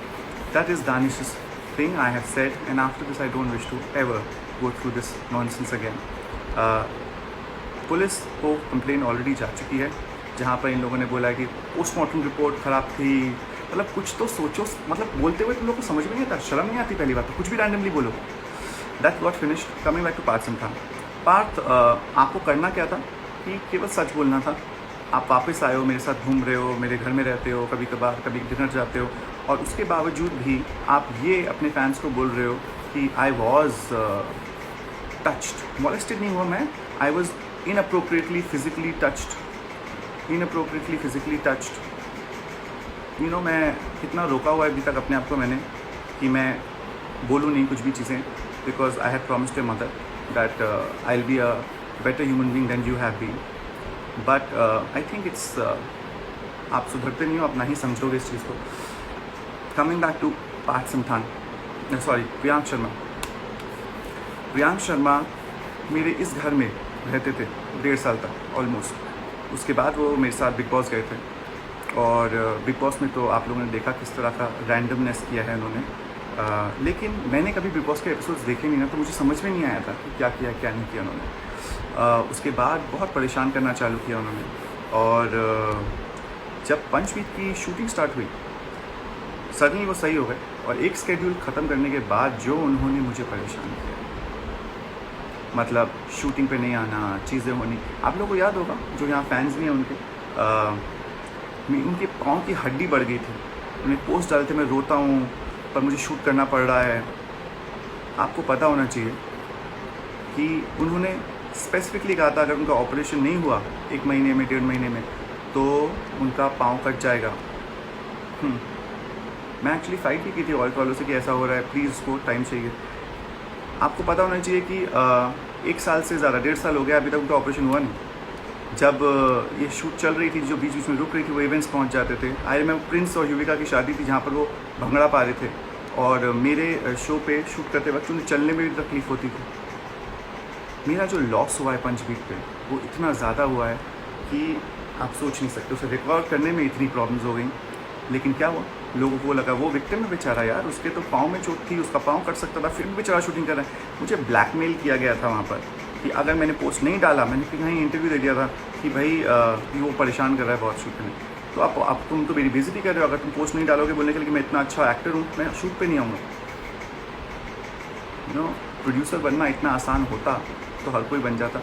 That is Danish's thing. I have said, and after this I don't wish to ever go through this nonsense again. Police को complain already जा चुकी है, जहाँ पर इन लोगों ने बोला कि पोस्टमार्टम रिपोर्ट ख़राब थी। मतलब कुछ तो सोचो, मतलब बोलते हुए तुम लोग को समझ में नहीं आता, शर्म नहीं आती पहली बात तो, कुछ भी रैंडमली बोलो। That got finished. Coming back to Parth Samthaan. Parth, आपको करना क्या था कि केवल सच बोलना था। आप वापस आए हो, मेरे साथ घूम रहे हो, मेरे घर में रहते हो, कभी कभार कभी डिनर जाते हो, और उसके बावजूद भी आप ये अपने फैंस को बोल रहे हो कि आई वॉज टच्ड। मॉलेस्टेड नहीं हुआ मैं, I was inappropriately physically touched. Inappropriately physically touched. You know, मैं कितना रोका हुआ है अभी तक अपने आप को मैंने कि मैं बोलूँ नहीं कुछ भी चीज़ें, because I have promised your mother that I will be a better human being than you have been. But I think it's आप सुधरते नहीं हो, आप ना ही समझोगे इस चीज़ को। Coming back to Parth Samthaan, sorry Priyank Sharma. Priyank Sharma मेरे इस घर में रहते थे 1.5 साल तक ऑलमोस्ट। उसके बाद वो मेरे साथ बिग बॉस गए थे, और बिग बॉस में तो आप लोगों ने देखा किस तरह का रैंडमनेस किया है उन्होंने। लेकिन मैंने कभी बिग बॉस के एपिसोड्स देखे नहीं ना, तो मुझे समझ में नहीं आया था कि क्या किया क्या नहीं किया उन्होंने। उसके बाद बहुत परेशान करना चालू किया उन्होंने, और जब पंचवीक की शूटिंग स्टार्ट हुई सडनली वो सही हो गए, और एक स्केड्यूल ख़त्म करने के बाद जो उन्होंने मुझे परेशान किया, मतलब शूटिंग पे नहीं आना, चीज़ें होनी। आप लोगों को याद होगा जो यहाँ फैंस भी हैं उनके पाँव की हड्डी बढ़ गई थी। उन्हें पोस्ट डालते मैं रोता हूँ पर मुझे शूट करना पड़ रहा है। आपको पता होना चाहिए कि उन्होंने स्पेसिफिकली कहा था अगर उनका ऑपरेशन नहीं हुआ 1 महीने में 1.5 महीने में तो उनका पाँव कट जाएगा। मैं एक्चुअली फाइट भी की थी ऑयल वालों से कि ऐसा हो रहा है, प्लीज़ उसको टाइम चाहिए। आपको पता होना चाहिए कि 1 साल से ज़्यादा 1.5 साल हो गया अभी तक उनका ऑपरेशन हुआ नहीं। जब ये शूट चल रही थी, जो बीच बीच में रुक रही थी, वो इवेंट्स पहुंच जाते थे। आई मैं प्रिंस और युविका की शादी थी जहाँ पर वो भंगड़ा पा रहे थे, और मेरे शो पे शूट करते वक्त उन्हें चलने में भी तकलीफ़ होती थी। मेरा जो लॉस हुआ है पंचवीक पे वो इतना ज़्यादा हुआ है कि आप सोच नहीं सकते। उसे रिकवर करने में इतनी प्रॉब्लम्स हो गई, लेकिन क्या हुआ, लोगों को लगा वो विक्टिम है बेचारा यार, उसके तो पाँव में चोट थी, उसका पाँव कट सकता था, फिर भी बेचारा शूटिंग कर रहा है। मुझे ब्लैकमेल किया गया था वहाँ पर कि अगर मैंने पोस्ट नहीं डाला, मैंने कहीं इंटरव्यू दे दिया था कि भाई कि वो परेशान कर रहा है बहुत शूट में, तो आप तुम तो मेरी बेइज्जती कर रहे हो अगर तुम पोस्ट नहीं डालोगे बोलने के लिए कि मैं इतना अच्छा एक्टर हूँ, मैं शूट पे नहीं आऊँगा। यू नो, प्रोड्यूसर बनना इतना आसान होता तो हर कोई बन जाता।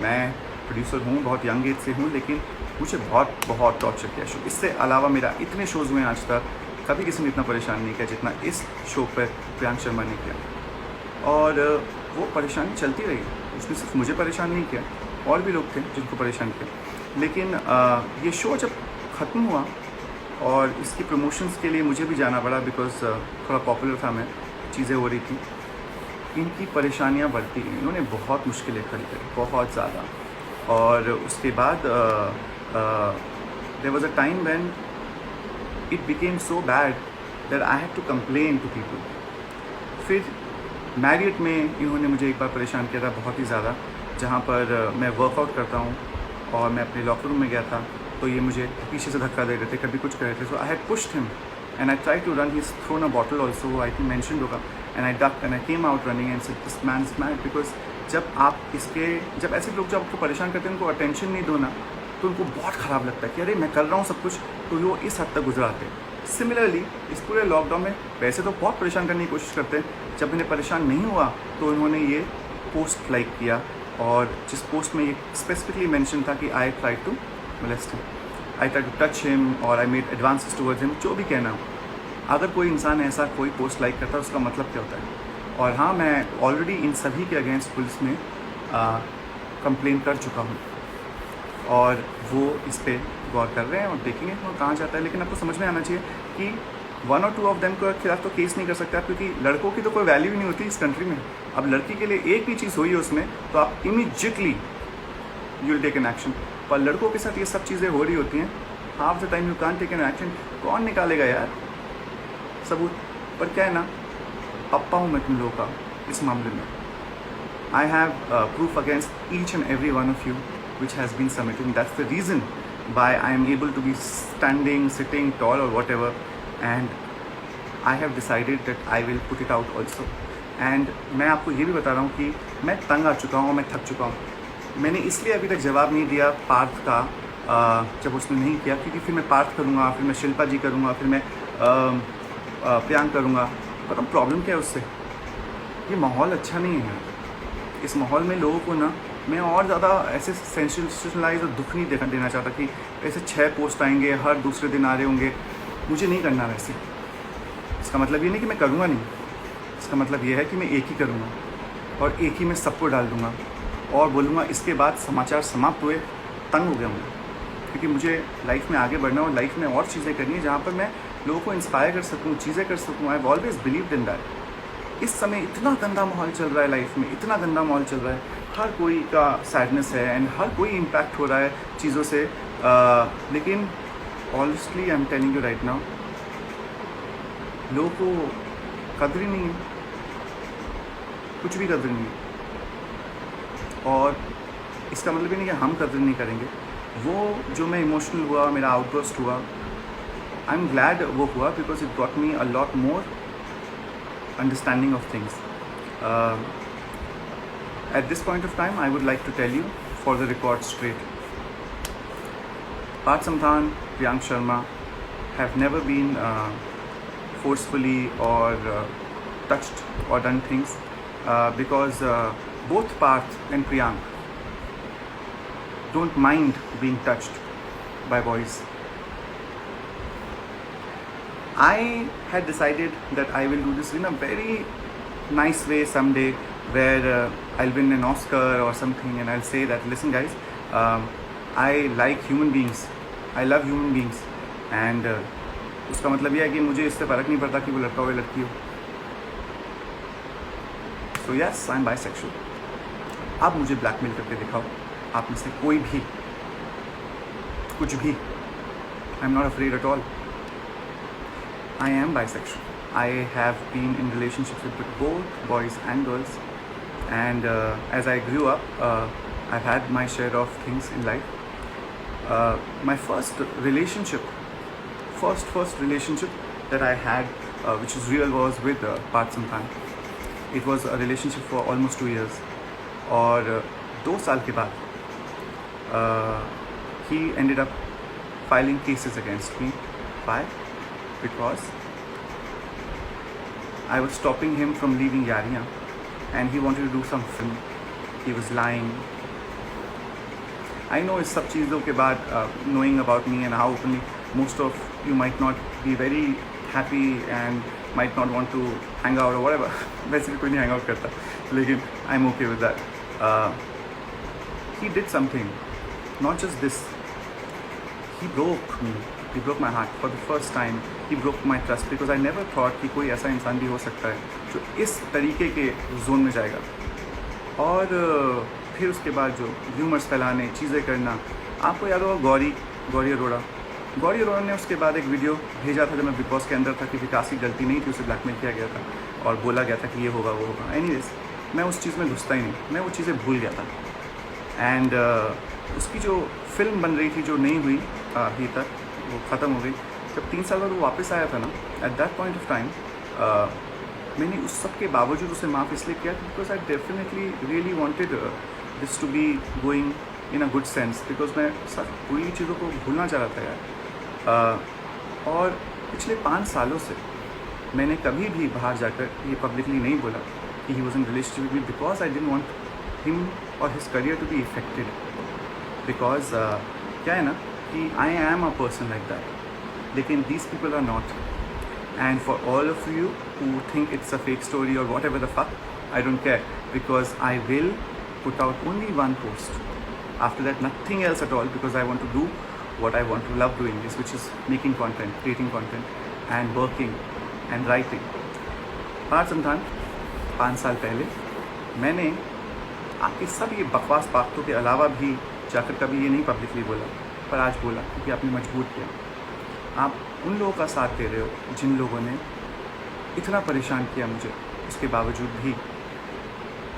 मैं प्रोड्यूसर हूँ, बहुत यंग एज से हूँ, लेकिन मुझे बहुत टॉर्चर किया शो। इससे अलावा मेरा इतने शोज़ हुए आज तक, कभी किसी ने इतना परेशान नहीं किया जितना इस शो पर प्रियांक शर्मा ने किया। और वो परेशानी चलती रही, उसने सिर्फ मुझे परेशान नहीं किया, और भी लोग थे जिनको परेशान किया। लेकिन ये शो जब ख़त्म हुआ और इसकी प्रमोशंस के लिए मुझे भी जाना पड़ा, बिकॉज थोड़ा पॉपुलर था मैं, चीज़ें हो रही थी, इनकी परेशानियाँ बढ़ती गई। इन्होंने बहुत मुश्किलें खड़ी करी, बहुत ज़्यादा। और उसके बाद there was a time when it became so bad that I had to complain to people. फिर मैरियट में इन्होंने मुझे एक बार परेशान किया था बहुत ही ज़्यादा, जहाँ पर मैं वर्कआउट करता हूँ और मैं अपने लॉकर रूम में गया था, तो ये मुझे पीछे से धक्का दे रहे थे, कभी कुछ कर रहे थे। So I had pushed him and I tried to run. He's thrown a bottle also, I think mentioned होगा, and I ducked and I came out running and said this man is mad, because जब ऐसे लोग जब आपको परेशान करते हैं, उनको अटेंशन नहीं दो ना, तो उनको बहुत ख़राब लगता है कि अरे मैं कर रहा हूँ सब कुछ, तो वो इस हद तक गुजराते हैं। सिमिलरली इस पूरे लॉकडाउन में वैसे तो बहुत परेशान करने की कोशिश करते हैं, जब इन्हें परेशान नहीं हुआ तो इन्होंने ये पोस्ट लाइक किया, और जिस पोस्ट में ये स्पेसिफिकली मेंशन था कि I try to molest him, I try to touch him, और I made advances towards him, जो भी कहना हो। अगर कोई इंसान ऐसा कोई पोस्ट लाइक करता है उसका मतलब क्या होता है। और हाँ, मैं ऑलरेडी इन सभी के अगेंस्ट पुलिस में कंप्लेन कर चुका हूँ, और वो इस पर गौर कर रहे हैं और देखेंगे वो कहाँ जाता है। लेकिन आपको समझ में आना चाहिए कि 1 और 2 ऑफ देम के खिलाफ तो केस नहीं कर सकता, क्योंकि लड़कों की तो कोई वैल्यू ही नहीं होती इस कंट्री में। अब लड़की के लिए एक भी चीज़ हुई है उसमें तो आप immediately you will take an action, पर लड़कों के साथ ये सब चीज़ें हो रही होती हैं, half the time you can't take an action. कौन निकालेगा यार सबूत। पर क्या है ना, पप्पा हूँ मैं तुम लोगों का इस मामले में। I have proof against each and every one of you which has been submitted. That's the reason by I am able to be standing, sitting tall और whatever, and I have decided that I will put it out also. एंड मैं आपको ये भी बता रहा हूँ कि मैं तंग आ चुका हूँ, मैं थक चुका हूँ। मैंने इसलिए अभी तक जवाब नहीं दिया पार्थ का जब उसने नहीं किया, क्योंकि फिर मैं पार्थ करूँगा, फिर मैं शिल्पा जी करूँगा, फिर मैं प्रियांक करूँगा। पर अब प्रॉब्लम क्या है उससे, ये माहौल अच्छा नहीं है। इस माहौल में लोगों को ना मैं और ज़्यादा ऐसे सेंसेशनलाइज और दुख नहीं देना चाहता कि ऐसे 6 पोस्ट आएंगे, हर दूसरे दिन आ रहे होंगे। मुझे नहीं करना वैसे। इसका मतलब ये नहीं कि मैं करूँगा नहीं, इसका मतलब ये है कि मैं एक ही करूँगा और एक ही मैं सबको डाल दूँगा और बोलूँगा इसके बाद समाचार समाप्त हुए, तंग हो गया हूँ। क्योंकि मुझे लाइफ में आगे बढ़ना और लाइफ में और चीज़ें करनी है जहाँ पर मैं लोगों को इंस्पायर कर सकूँ, चीज़ें कर सकूँ। I have always believed in that. इस समय इतना गंदा माहौल चल रहा है लाइफ में, इतना गंदा माहौल चल रहा है, हर कोई का सैडनेस है एंड हर कोई इम्पैक्ट हो रहा है चीज़ों से। लेकिन honestly I am telling you right now, लोगों को कदर ही नहीं है, कुछ भी कदर नहीं है। और इसका मतलब ये नहीं कि हम कदर नहीं करेंगे। वो जो मैं इमोशनल हुआ, मेरा आउटबर्स्ट हुआ, आई एम ग्लैड वो हुआ because it got me a lot more understanding of things. At this point of time, I would like to tell you, for the record straight, Parth Samthan, Priyank Sharma have never been forcefully or touched or done things because both Parth and Priyank don't mind being touched by boys. I had decided that I will do this in a very nice way someday, where I'll win an Oscar or something, and I'll say that, listen guys, I like human beings, I love human beings, and उसका मतलब यह है कि मुझे इससे फ़र्क नहीं पड़ता कि वो लड़का हो या लड़की हो। So yes, I'm bisexual. अब मुझे ब्लैकमेल करके दिखाओ, आप में से कोई भी, कुछ भी। I'm not afraid at all. I am bisexual. I have been in relationships with both boys and girls, and as I grew up, I've had my share of things in life. My first relationship that I had, which was real, was with Parth Samthan. It was a relationship for almost 2 years. और 2 साल के बाद he ended up filing cases against me. Why? Because I was stopping him from leaving Yariya, and he wanted to do some film. He was lying. I know इस सब चीज़ों के बाद, knowing about me and how openly, most of you might not be very happy and might not want to hang out or whatever. वैसे भी कोई नहीं hang out करता, लेकिन I'm okay with that. He did something, not just this. He broke me. He broke my heart for the first time. He broke my trust because I never thought कि कोई ऐसा इंसान भी हो सकता है जो इस तरीके के जोन में जाएगा। और फिर उसके बाद जो र्यूमर्स फैलाने, चीज़ें करना, आपको याद होगा गौरी अरोड़ा ने उसके बाद एक वीडियो भेजा था जब मैं बिग बॉस के अंदर था कि विकास की गलती नहीं थी, उसे ब्लैकमेल किया गया था और बोला गया था कि ये होगा वो होगा। एनीवेज, मैं उस चीज़ में घुसता ही नहीं, मैं वो चीज़ें भूल गया था। एंड उसकी जो फिल्म बन रही थी जो नहीं हुई अभी तक, वो ख़त्म हो गई। जब 3 साल बाद वो वापस आया था ना, at that point of time मैंने उस सब के बावजूद उसे माफ़ इसलिए किया because I definitely really wanted this to be going in a good sense, because मैं सब बुरी चीज़ों को भूलना चाह रहा था यार। और पिछले 5 सालों से मैंने कभी भी बाहर जाकर ये पब्लिकली नहीं बोला कि he was in relationship with me, because I didn't want him और his career to be affected. Because क्या है ना कि I am a person like that, लेकिन these people are not. And for all of you who think it's a fake story और whatever the fuck, I don't care, because I will put out only one post. After that, nothing else at all, because I want to do what I want to love doing, which is making content, creating content, and working and writing. Parth Samthan, 5 साल पहले मैंने आपकी सब ये बकवास बातों के अलावा भी जाकर कभी ये नहीं पब्लिकली बोला, पर आज बोला क्योंकि आपने मजबूर किया। आप उन लोगों का साथ दे रहे हो जिन लोगों ने इतना परेशान किया मुझे, उसके बावजूद भी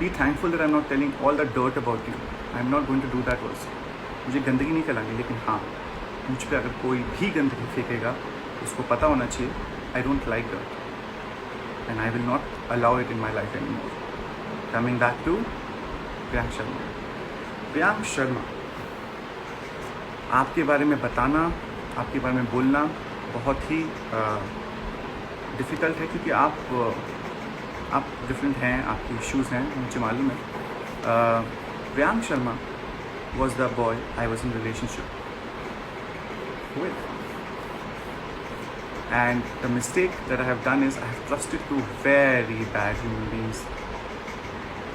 be thankful that I'm not telling all the dirt about you. I'm not going to do that also. मुझे गंदगी नहीं फैलानी, लेकिन हाँ, मुझ पर अगर कोई भी गंदगी फेंकेगा उसको पता होना चाहिए I don't like dirt and I will not allow it in my life anymore. Coming back to Priyank Sharma. आपके बारे में बताना, आपके बारे में बोलना बहुत ही डिफ़िकल्ट है, क्योंकि आप डिफरेंट हैं, आपके इश्यूज़ हैं, मुझे मालूम है। Priyank Sharma was the boy I was in relationship with, and the mistake that I have done is I have trusted two very bad human beings,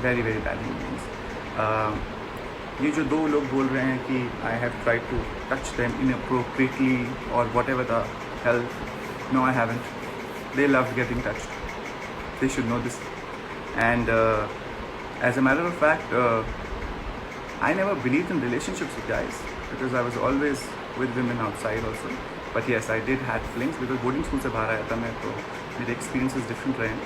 very very bad human beings. ये जो दो लोग बोल रहे हैं कि I have tried to touch them inappropriately or whatever the hell, no I haven't. They loved getting touched. They should know this. And as a matter of fact, I never believed in relationships with guys because I was always with women outside also. But yes, I did had flings because boarding school से बाहर आया था मैं, तो मेरे experiences different रहे.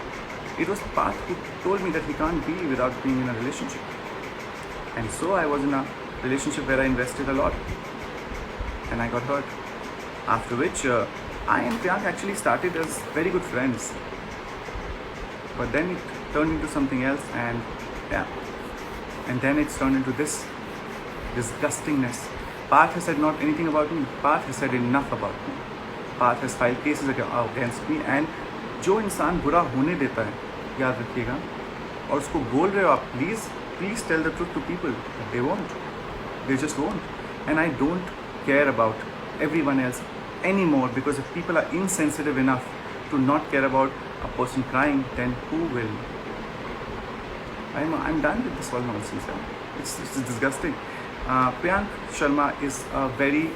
It was Parth who told me that he can't be without being in a relationship. And so I was in a relationship where I invested a lot and I got hurt. After which I and Priyank actually started as very good friends. But then it turned into something else, and yeah. And then it's turned into this disgustingness. Parth has said not anything about me. Parth has said enough about me. Parth has filed cases against me. And जो इंसान बुरा होने देता है, याद रखिएगा, और उसको बोल रहे हो आप, please tell the truth to people. They won't. They just won't. And I don't care about everyone else anymore, because if people are insensitive enough to not care about a person crying, then who will? I'm done with this whole nonsense. It's disgusting. Priyank Sharma is a very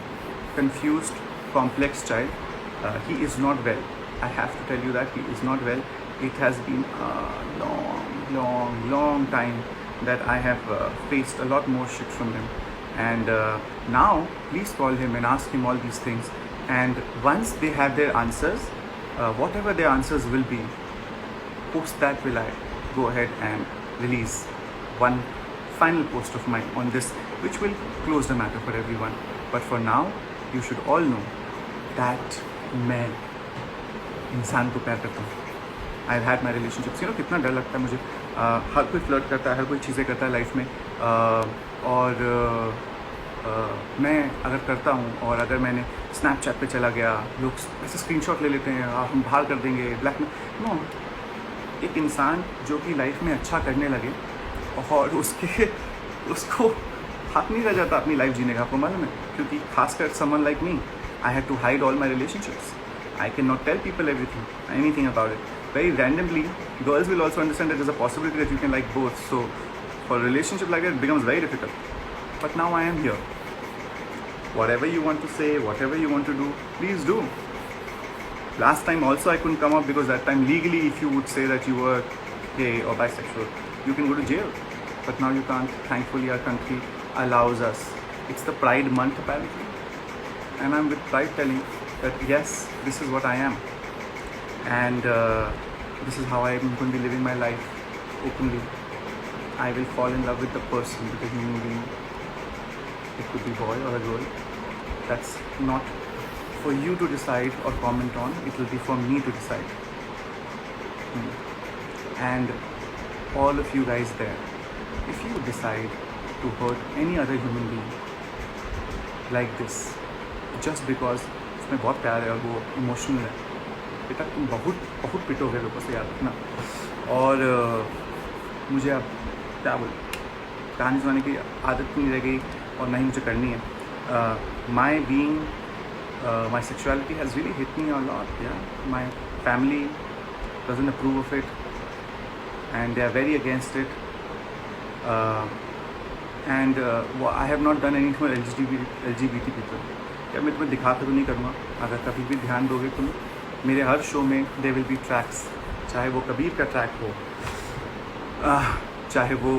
confused, complex child. He is not well. I have to tell you that he is not well. It has been a long time that I have faced a lot more shit from him. And now, please call him and ask him all these things. And once they have their answers, whatever their answers will be, post that will I go ahead and release one final post of mine on this, which will close the matter for everyone. But for now, you should all know that मैं इंसान को प्यार करता हूँ. I've had my relationships. कितना डर लगता है मुझे. हर कोई फ्लर्ट करता है, हर कोई चीज़ें करता है लाइफ में, और मैं अगर करता हूँ, और अगर मैंने स्नैपचैट पे चला गया, लोग ऐसे स्क्रीनशॉट ले लेते हैं, हम बाहर कर देंगे, ब्लैक में. नो, एक इंसान जो कि लाइफ में अच्छा करने लगे और उसको हक नहीं रह जाता अपनी लाइफ जीने का, आपको मालूम है, क्योंकि खासकर someone like me, I had to hide all my relationships. I cannot tell people anything about it. Very randomly, girls will also understand that there's a possibility that you can like both. So, for a relationship like that, it becomes very difficult. But now I am here. Whatever you want to say, whatever you want to do, please do. Last time also I couldn't come up because that time legally, if you would say that you were gay or bisexual, you can go to jail. But now you can't. Thankfully, our country allows us. It's the Pride Month apparently, and I'm with pride telling that yes, this is what I am, and this is how I'm going to be living my life openly. I will fall in love with the person, with the human being. It could be boy or a girl. That's not for you to decide or comment on. It will be for me to decide. And all of you guys there, if you decide to hurt any other human being like this, just because उसमें बहुत प्यार है और वो emotional है, बेटा तुम बहुत पिटोगे लोगों से, याद रखना. और मुझे अब क्या बोल, कहानी सुनाने की आदत नहीं रह गई और ना ही मुझे करनी है. My being, my sexuality has really hit me a lot. या my family doesn't approve of it and they are very against it. And I have not done anything for LGBT people. क्या मैं तुम्हें दिखा कर तो नहीं करूँगा. अगर कभी भी ध्यान दोगे तुम, मेरे हर शो में there will be tracks, चाहे वो कबीर का ट्रैक हो, चाहे वो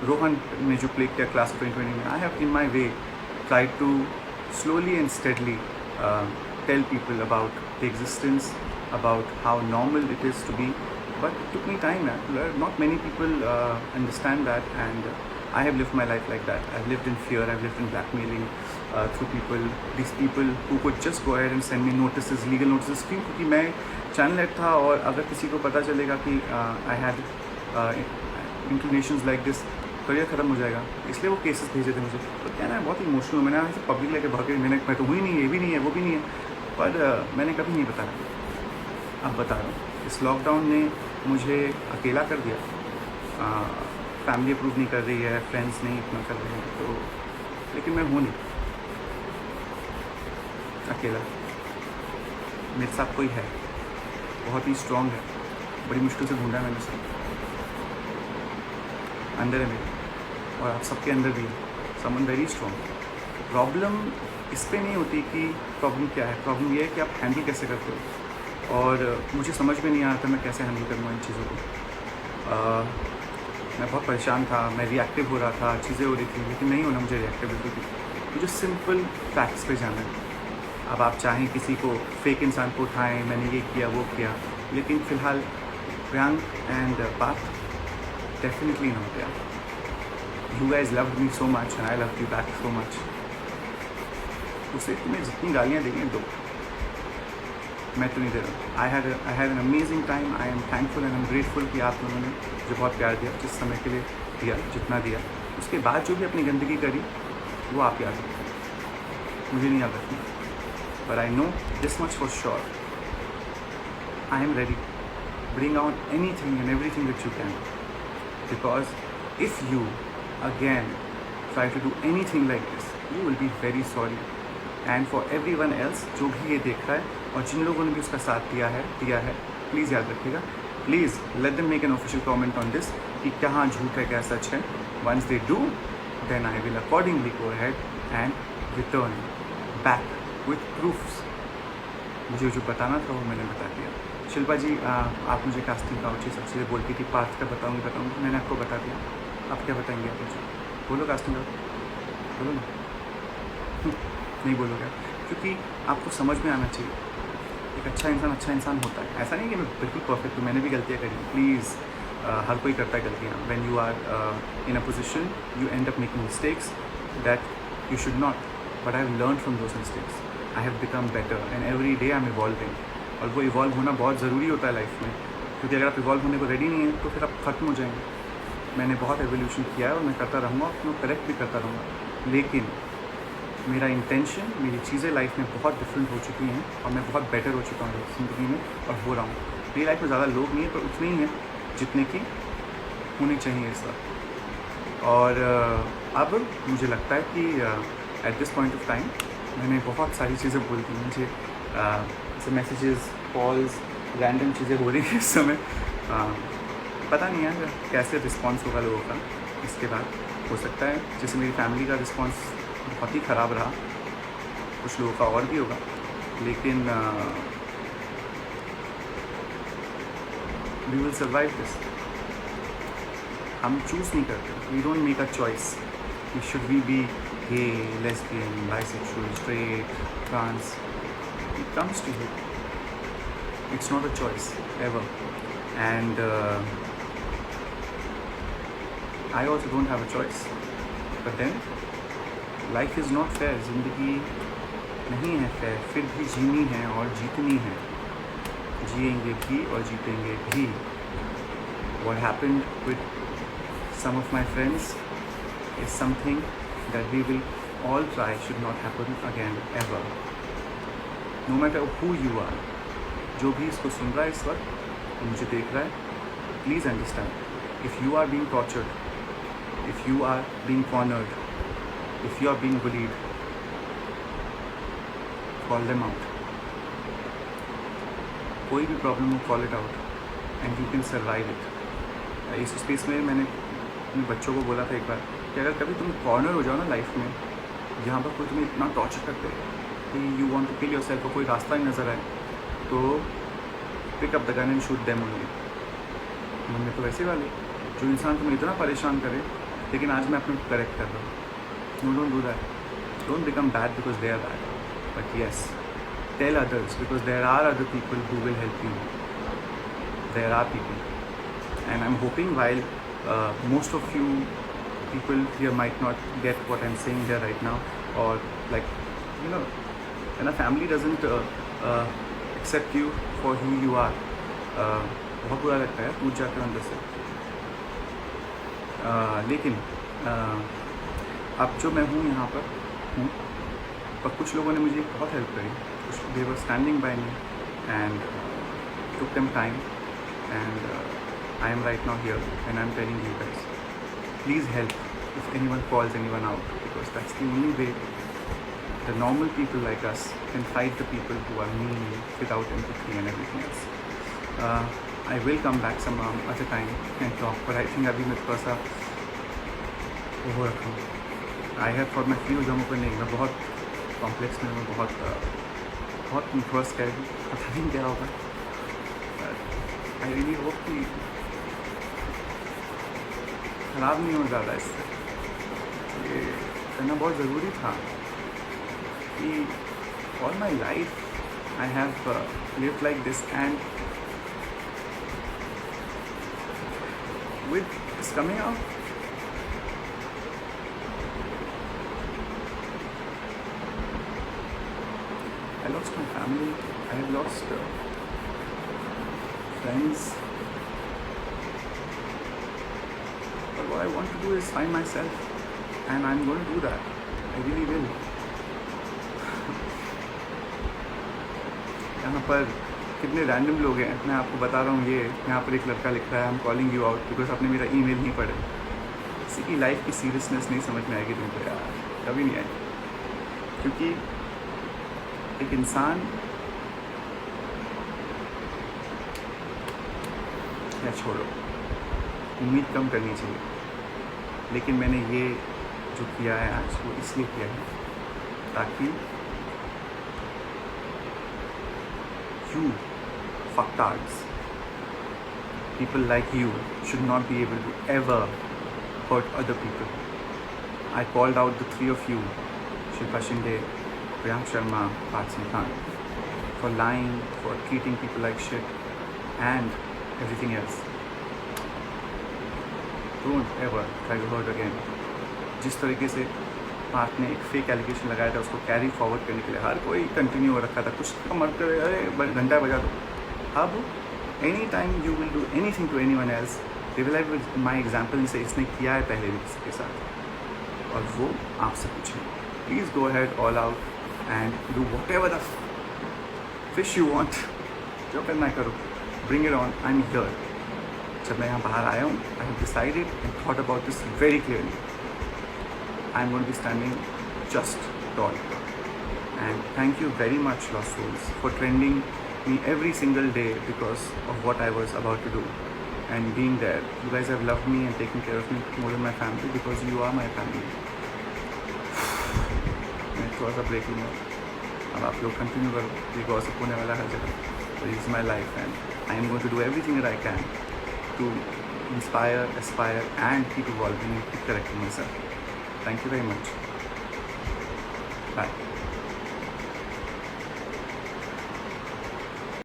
रोहन ने जो प्ले किया क्लास 2020 में. I have in my way tried to slowly and steadily tell people about the existence, about how normal it is to be. But it took me time to learn. Not many people understand that, and I have lived my life like that. I've lived in fear, I've lived in blackmailing through people. These people who could just go ahead and send me notices, legal notices, क्योंकि मैं channel head था, और अगर किसी को पता चलेगा कि I had inclinations like this, career ख़त्म हो जाएगा, इसलिए वो केसेस भेजे थे मुझे। तो क्या ना बहुत इमोशनल, मैंने ऐसे पब्लिक लेके भागे, मैं तो हुई नहीं, ये भी नहीं है, वो भी नहीं है, पर मैंने कभी नहीं बताया। अब बता रहा हूँ, इस लॉकडाउन ने मुझे अकेला कर दिया। फैमिली अप्रूव नहीं कर रही है, फ्रेंड्स नहीं इतना कर रहे हैं, तो लेकिन मैं हूँ नहीं अकेला, मेरे साथ कोई है, बहुत ही स्ट्रॉन्ग है, बड़ी मुश्किल से ढूंढा है मैंने उसे, अंदर है मेरे, और आप सबके अंदर भी है समवन वेरी स्ट्रॉन्ग। प्रॉब्लम इस पे नहीं होती कि प्रॉब्लम क्या है, प्रॉब्लम ये है कि आप हैंडल कैसे करते हो, और मुझे समझ में नहीं आ रहा था मैं कैसे हैंडल करूँगा इन चीज़ों को। मैं बहुत परेशान था, मैं रिएक्टिव हो रहा था, चीज़ें हो रही थी, लेकिन नहीं होना मुझे रिएक्टिव बिल्कुल भी, मुझे सिंपल फैक्ट्स पे जाना है। अब आप चाहें किसी को फेक इंसान को उठाएं, मैंने ये किया वो किया, लेकिन फ़िलहाल Priyank and Parth definitely not यार। You guys loved me so much and I love you back so much. उसे तुम्हें जितनी गालियाँ देंगे दो, मैं तो नहीं दे रहा। I had an amazing time, I am thankful and I am grateful कि आप लोगों ने मुझे बहुत प्यार दिया, जिस समय के लिए दिया, जितना दिया। उसके बाद जो भी अपनी गंदगी करी वो आप याद रखें, मुझे नहीं याद रखना। But I know this much for sure, I am ready. Bring out anything and everything that you can. Because if you again try to do anything like this, you will be very sorry. And for everyone else जो भी ये देख रहा है और जिन लोगों ने भी उसका साथ दिया है, प्लीज़ याद रखिएगा, please let them make an official comment on this कि कहाँ झूठ है क्या सच है. Once they do, then I will accordingly go ahead and return back with proofs. मुझे जो बताना था वो मैंने बता दिया. शिल्पा जी आप मुझे कास्टिंग काउच सबसे चीज़ें बोलती थी, पार्थ का बताऊँगी, मैंने आपको बता दिया. आप क्या बताएंगे आप मुझे? बोलो कास्टिंग काउच, बोलो ना. नहीं बोलोगे क्योंकि आपको समझ में आना चाहिए एक अच्छा इंसान होता है. ऐसा नहीं कि मैं बिल्कुल परफेक्ट हूँ, मैंने भी गलतियाँ करी. प्लीज़ हर कोई करता है गलतियाँ. When you are in a position you end up making mistakes that you should not, but I have learn from those mistakes. I have become better and every day I am evolving. और वो evolve होना बहुत ज़रूरी होता है life में, क्योंकि अगर आप इवॉल्व होने को रेडी नहीं हैं तो फिर आप ख़त्म हो जाएंगे. मैंने बहुत एवोल्यूशन किया है और मैं करता रहूँगा, अपने करेक्ट भी करता रहूँगा. लेकिन मेरा इंटेंशन, मेरी चीज़ें लाइफ में बहुत डिफरेंट हो चुकी हैं और मैं बहुत बेटर हो चुका हूँ ज़िंदगी में और हो रहा हूँ. मेरी लाइफ में ज़्यादा लोग नहीं है, पर उतने ही हैं जितने की होनी चाहिए इस वक्त. और अब मुझे लगता है कि at this point of time मैंने बहुत सारी चीज़ें बोल दी. मुझे जैसे मैसेजेस, कॉल्स, रैंडम चीज़ें हो रही हैं इस समय. पता नहीं है कैसे रिस्पॉन्स होगा लोगों का इसके बाद. हो सकता है जैसे मेरी फैमिली का रिस्पॉन्स बहुत ही ख़राब रहा, कुछ लोगों का और भी होगा, लेकिन वी विल सर्वाइव दिस. हम चूज़ नहीं करते, we don't make a choice कि should we be gay, lesbian, bisexual, straight, trans. It comes to you. It's not a choice ever. And I also don't have a choice. But then life is not fair. ज़िंदगी नहीं है fair, फिर भी जीनी है और जीतनी है. जिएंगे भी और जीतेंगे भी. What happened with some of my friends is something that we will all try should not happen again ever. No matter who you are, जो भी इसको सुन रहा है इस वक्त, मुझे देख रहा है, please understand, if you are being tortured, if you are being cornered, if you are being bullied, call them out. कोई भी प्रॉब्लम हो, call it out and you can survive it. इस स्पेस में मैंने अपने बच्चों को बोला था एक बार कि अगर कभी तुम कॉर्नर हो जाओ ना लाइफ में, जहाँ पर कोई तुम्हें इतना टॉर्चर करते हैं कि you want to kill yourself और कोई रास्ता नहीं नज़र आए, तो pick up the gun and shoot them only. Mummy तो वैसे वाले जो इंसान तुम्हें इतना परेशान करे, लेकिन आज मैं अपने करेक्ट कर रहा हूँ. No, don't do that. Don't become bad because they are bad. But yes, tell others because there are other people who will help you. There are people. And I'm hoping while most of you people here might not get what I'm saying here right now, or like, you know, when a family doesn't accept you for who you are, बहुत बुरा लगता है, टूट जाते हो अंदर से. लेकिन अब जो मैं हूँ यहाँ पर हूँ, पर कुछ लोगों ने मुझे बहुत हेल्प करी. कुछ they were standing by me and took them time, and I am right now here and I am telling you guys, please help if anyone calls anyone out, because that's the only way the normal people like us can fight the people who are mean without empathy and everything else. I will come back some other time and talk, but I think अभी मैं थोड़ा सा over रखा हूँ. I have for my free हो जाऊँ पर नहीं, मैं बहुत कॉम्प्लेक्स में हूँ, बहुत थोड़ा स्कैर्ड हूँ, पता नहीं क्या होगा. आई रियली होप कि ख़राब नहीं हो ज़्यादा इससे. ये करना बहुत ज़रूरी था कि all my life I have lived like this, and with this coming out I lost my family, I have lost friends, but what I want to do is find myself, and I'm going to do that. I really will. यहाँ पर कितने random लोग हैं, मैं आपको बता रहा हूँ. ये यहाँ पर एक लड़का लिख रहा है, I am calling you out because आपने मेरा ईमेल नहीं पढ़े. किसी की लाइफ की सीरियसनेस नहीं समझ में आएगी तुमको यार, कभी नहीं आएगी. क्योंकि एक इंसान या छोड़ो, उम्मीद कम करनी चाहिए. लेकिन मैंने ये जो किया है आज, वो इसलिए किया है ताकि you fucktards, people like you should not be able to ever hurt other people. I called out the three of you, Shilpa Shinde, Priyank Sharma, Parsin Khan, for lying, for treating people like shit, and everything else. Don't ever try to hurt again. जिस तरीके से पार्थ ने एक fake allegation लगाया था, उसको carry forward करने के लिए हर कोई कंटिन्यू हो रखा था. कुछ मर कर अरे घंटा बजा दो. अब any time you will do anything to anyone else, realise with my example से इसने किया है पहले भी किसी के साथ, और वो आपसे पूछें. Please go ahead all out and do what ever the fish you want. जो करना है करो, bring it on. I am here. जब मैं यहाँ बाहर आया हूँ, आई have decided and thought about this very clearly. I am going to be standing just tall. And thank you very much, Lost Souls, for trending me every single day because of what I was about to do and being there. You guys have loved me and taken care of me more than my family because you are my family. मैं थोड़ा सा break लूँगा. अब आप लोग continue करो. ये gossip होने वाला हर जगह. So this is my life and I am going to do everything that I can to inspire, aspire and keep evolving and keep correcting myself. Thank you very much. Bye.